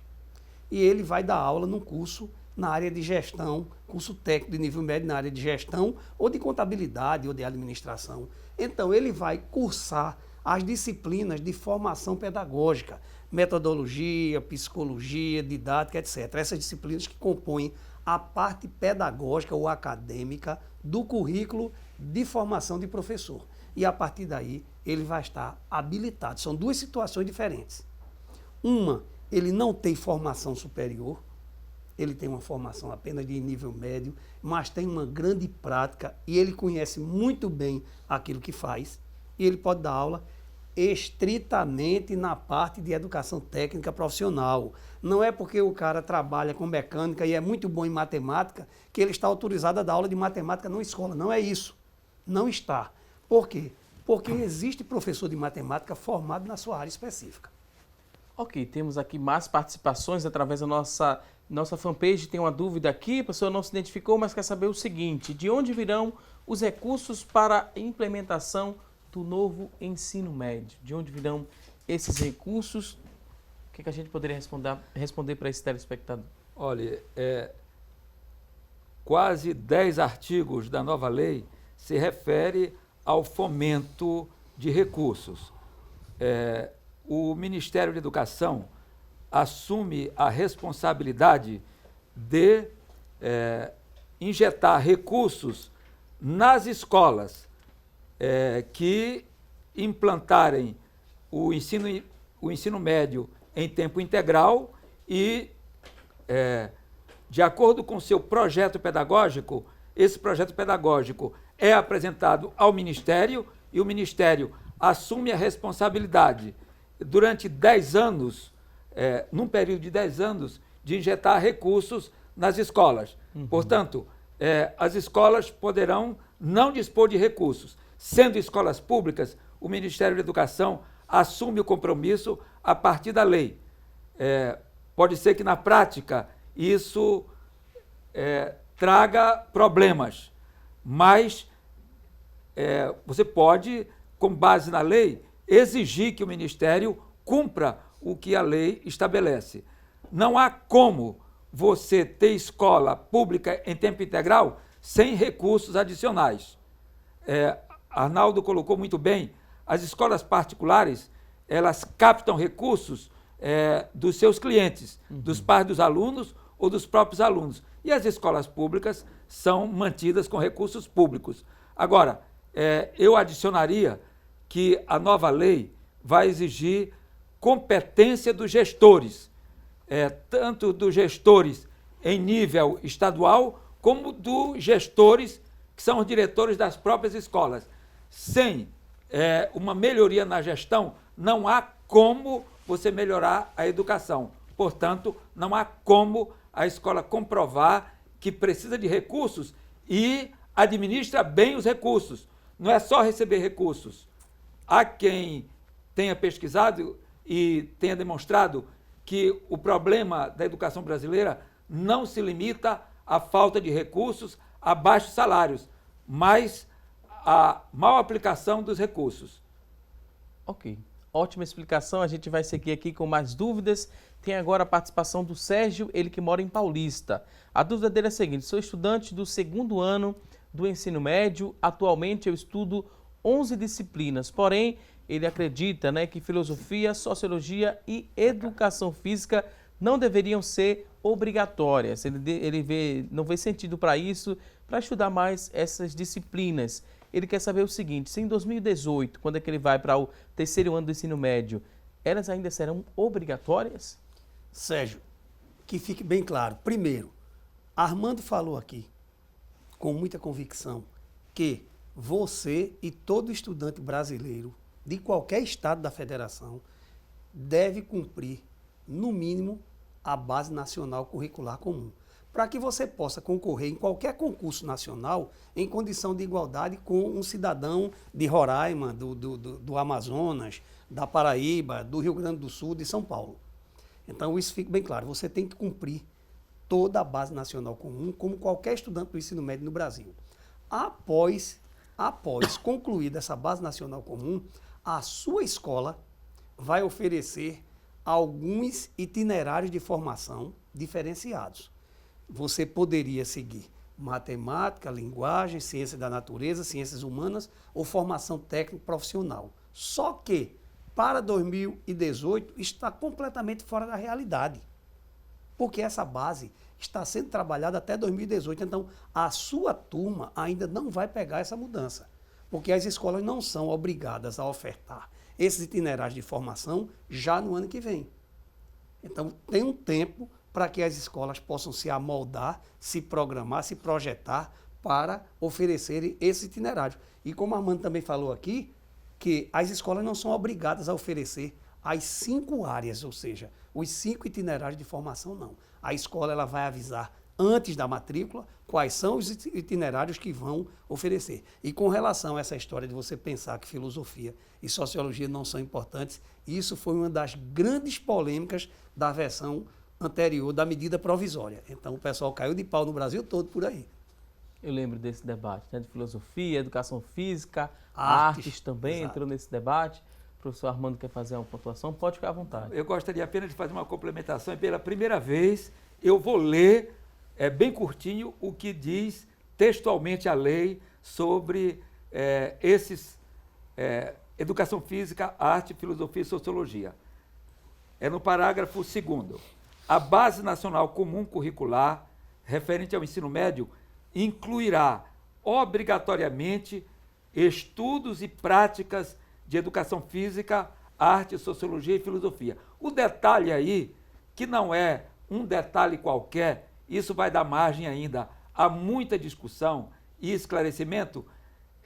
e ele vai dar aula num curso na área de gestão, curso técnico de nível médio na área de gestão, ou de contabilidade, ou de administração. Então, ele vai cursar as disciplinas de formação pedagógica, metodologia, psicologia, didática, etc. Essas disciplinas que compõem a parte pedagógica ou acadêmica do currículo de formação de professor. E, a partir daí, ele vai estar habilitado. São duas situações diferentes. Uma, ele não tem formação superior, ele tem uma formação apenas de nível médio, mas tem uma grande prática e ele conhece muito bem aquilo que faz. E ele pode dar aula estritamente na parte de educação técnica profissional. Não é porque o cara trabalha com mecânica e é muito bom em matemática que ele está autorizado a dar aula de matemática na escola. Não é isso. Não está. Por quê? Porque existe professor de matemática formado na sua área específica. Ok, temos aqui mais participações através da nossa fanpage. Tem uma dúvida aqui, a pessoa não se identificou, mas quer saber o seguinte: de onde virão os recursos para a implementação do novo ensino médio? De onde virão esses recursos? O que a gente poderia responder para esse telespectador? Olha, quase 10 artigos da nova lei se refere ao fomento de recursos. O Ministério da Educação assume a responsabilidade de injetar recursos nas escolas que implantarem o ensino médio em tempo integral e, de acordo com o seu projeto pedagógico, esse projeto pedagógico é apresentado ao Ministério e o Ministério assume a responsabilidade durante 10 anos, num período de 10 anos, de injetar recursos nas escolas. Portanto, as escolas poderão não dispor de recursos. Sendo escolas públicas, o Ministério da Educação assume o compromisso a partir da lei. Pode ser que, na prática, isso traga problemas, mas você pode, com base na lei, exigir que o Ministério cumpra o que a lei estabelece. Não há como você ter escola pública em tempo integral sem recursos adicionais. Arnaldo colocou muito bem, as escolas particulares, elas captam recursos dos seus clientes, dos pais dos alunos ou dos próprios alunos. E as escolas públicas são mantidas com recursos públicos. Agora, eu adicionaria que a nova lei vai exigir competência dos gestores, tanto dos gestores em nível estadual, como dos gestores que são os diretores das próprias escolas. Sem uma melhoria na gestão, não há como você melhorar a educação. Portanto, não há como a escola comprovar que precisa de recursos e administra bem os recursos. Não é só receber recursos. Há quem tenha pesquisado e tenha demonstrado que o problema da educação brasileira não se limita à falta de recursos, a baixos salários, mas à mal aplicação dos recursos. Ok, ótima explicação. A gente vai seguir aqui com mais dúvidas. Tem agora a participação do Sérgio, ele que mora em Paulista. A dúvida dele é a seguinte: sou estudante do 2º ano do ensino médio, atualmente eu estudo 11 disciplinas, porém, ele acredita, né, que filosofia, sociologia e educação física não deveriam ser obrigatórias. Ele não vê sentido para isso, para estudar mais essas disciplinas. Ele quer saber o seguinte, se em 2018, quando é que ele vai para o terceiro ano do ensino médio, elas ainda serão obrigatórias? Sérgio, que fique bem claro. Primeiro, Armando falou aqui, com muita convicção, que você e todo estudante brasileiro de qualquer estado da federação deve cumprir, no mínimo, a Base Nacional Curricular Comum, para que você possa concorrer em qualquer concurso nacional em condição de igualdade com um cidadão de Roraima, do Amazonas, da Paraíba, do Rio Grande do Sul, de São Paulo. Então, isso fica bem claro, você tem que cumprir toda a Base Nacional Comum, como qualquer estudante do ensino médio no Brasil. Após concluída essa Base Nacional Comum, a sua escola vai oferecer alguns itinerários de formação diferenciados. Você poderia seguir matemática, linguagem, ciência da natureza, ciências humanas ou formação técnico profissional. Só que, para 2018, está completamente fora da realidade. Porque essa base está sendo trabalhada até 2018. Então, a sua turma ainda não vai pegar essa mudança. Porque as escolas não são obrigadas a ofertar esses itinerários de formação já no ano que vem. Então, tem um tempo para que as escolas possam se amoldar, se programar, se projetar para oferecerem esse itinerário. E como a Armando também falou aqui, que as escolas não são obrigadas a oferecer as 5 áreas, ou seja, os 5 itinerários de formação, não. A escola ela vai avisar antes da matrícula quais são os itinerários que vão oferecer. E com relação a essa história de você pensar que filosofia e sociologia não são importantes, isso foi uma das grandes polêmicas da versão anterior da medida provisória. Então o pessoal caiu de pau no Brasil todo por aí. Eu lembro desse debate, né, de filosofia, educação física, artes também exato. entrou nesse debate. O professor Armando quer fazer uma pontuação? Pode ficar à vontade. Eu gostaria apenas de fazer uma complementação e pela primeira vez eu vou ler, bem curtinho, o que diz textualmente a lei sobre educação física, arte, filosofia e sociologia. É no parágrafo 2º. A Base Nacional Comum Curricular, referente ao ensino médio, incluirá obrigatoriamente estudos e práticas de educação física, arte, sociologia e filosofia. O detalhe aí, que não é um detalhe qualquer, isso vai dar margem ainda a muita discussão e esclarecimento,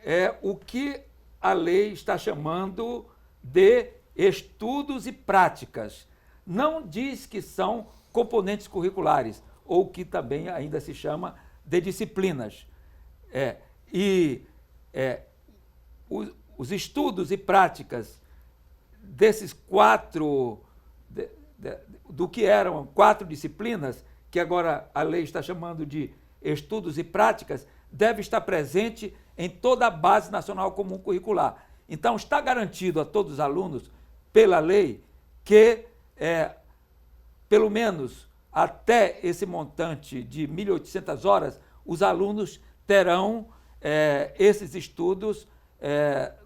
é o que a lei está chamando de estudos e práticas. Não diz que são componentes curriculares, ou que também ainda se chama de disciplinas. Os estudos e práticas desses 4, do que eram 4 disciplinas, que agora a lei está chamando de estudos e práticas, deve estar presente em toda a Base Nacional Comum Curricular. Então, está garantido a todos os alunos, pela lei, que, pelo menos até esse montante de 1.800 horas, os alunos terão esses estudos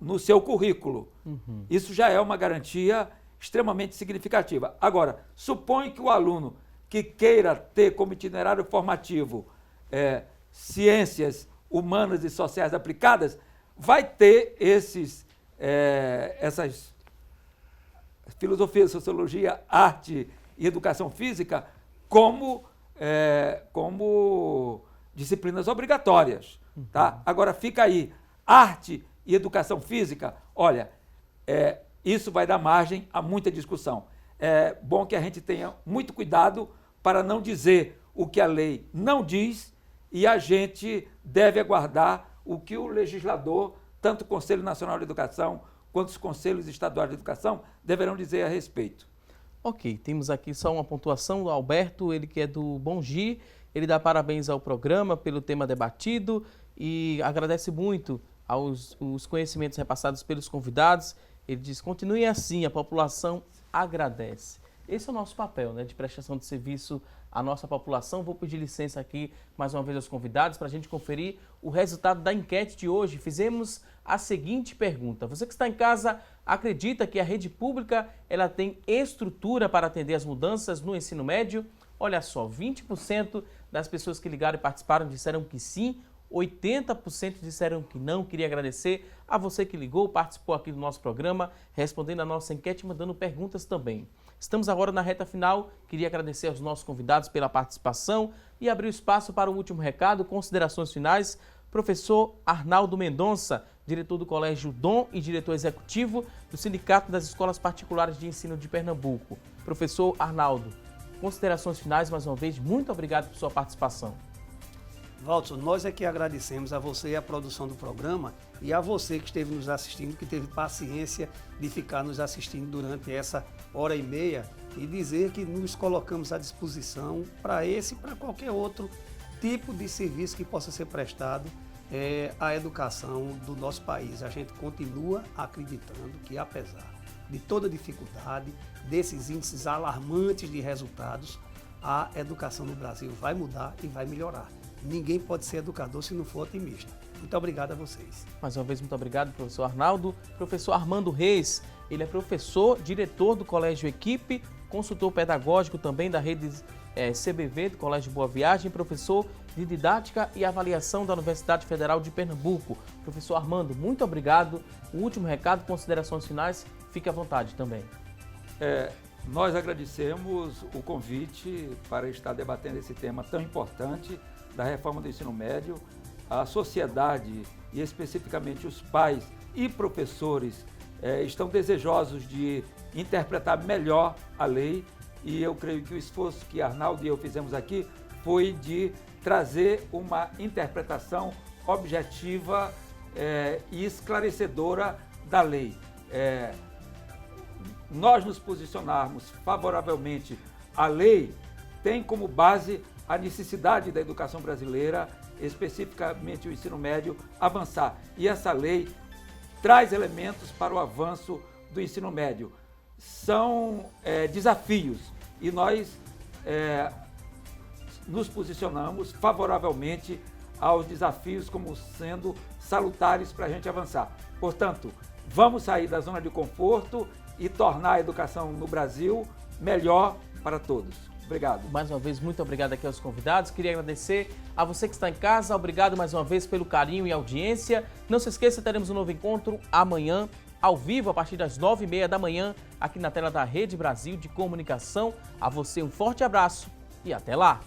no seu currículo. Uhum. Isso já é uma garantia extremamente significativa. Agora, supõe que o aluno que queira ter como itinerário formativo ciências humanas e sociais aplicadas, vai ter essas filosofia, sociologia, arte e educação física como disciplinas obrigatórias. Tá? Agora, fica aí, arte e educação física, olha, isso vai dar margem a muita discussão. É bom que a gente tenha muito cuidado para não dizer o que a lei não diz e a gente deve aguardar o que o legislador, tanto o Conselho Nacional de Educação quanto os Conselhos Estaduais de Educação, deverão dizer a respeito. Ok, temos aqui só uma pontuação do Alberto, ele que é do Bom Gi, ele dá parabéns ao programa pelo tema debatido e agradece muito os conhecimentos repassados pelos convidados. Ele diz, continue assim, a população agradece. Esse é o nosso papel, né, de prestação de serviço a nossa população. Vou pedir licença aqui mais uma vez aos convidados para a gente conferir o resultado da enquete de hoje. Fizemos a seguinte pergunta: você que está em casa acredita que a rede pública ela tem estrutura para atender as mudanças no ensino médio? Olha só, 20% das pessoas que ligaram e participaram disseram que sim, 80% disseram que não. Queria agradecer a você que ligou, participou aqui do nosso programa, respondendo a nossa enquete e mandando perguntas também. Estamos agora na reta final, queria agradecer aos nossos convidados pela participação e abrir o espaço para o último recado, considerações finais. Professor Arnaldo Mendonça, diretor do Colégio Dom e diretor executivo do Sindicato das Escolas Particulares de Ensino de Pernambuco. Professor Arnaldo, considerações finais, mais uma vez, muito obrigado por sua participação. Walter, nós é que agradecemos a você e a produção do programa e a você que esteve nos assistindo, que teve paciência de ficar nos assistindo durante essa hora e meia e dizer que nos colocamos à disposição para esse e para qualquer outro tipo de serviço que possa ser prestado à educação do nosso país. A gente continua acreditando que, apesar de toda dificuldade, desses índices alarmantes de resultados, a educação no Brasil vai mudar e vai melhorar. Ninguém pode ser educador se não for otimista. Muito obrigado a vocês. Mais uma vez, muito obrigado, professor Arnaldo. Professor Armando Reis, ele é professor, diretor do Colégio Equipe, consultor pedagógico também da rede CBV do Colégio Boa Viagem, professor de Didática e Avaliação da Universidade Federal de Pernambuco. Professor Armando, muito obrigado. O último recado, considerações finais, fique à vontade também. Nós agradecemos o convite para estar debatendo esse tema tão importante da reforma do ensino médio. A sociedade e especificamente os pais e professores estão desejosos de interpretar melhor a lei e eu creio que o esforço que Arnaldo e eu fizemos aqui foi de trazer uma interpretação objetiva e esclarecedora da lei. Nós nos posicionarmos favoravelmente à lei tem como base a necessidade da educação brasileira, especificamente o ensino médio, avançar. E essa lei traz elementos para o avanço do ensino médio. São desafios e nós nos posicionamos favoravelmente aos desafios como sendo salutares para a gente avançar. Portanto, vamos sair da zona de conforto e tornar a educação no Brasil melhor para todos. Obrigado. Mais uma vez, muito obrigado aqui aos convidados. Queria agradecer a você que está em casa. Obrigado mais uma vez pelo carinho e audiência. Não se esqueça, teremos um novo encontro amanhã, ao vivo, a partir das 9h30 da manhã, aqui na tela da Rede Brasil de Comunicação. A você um forte abraço e até lá.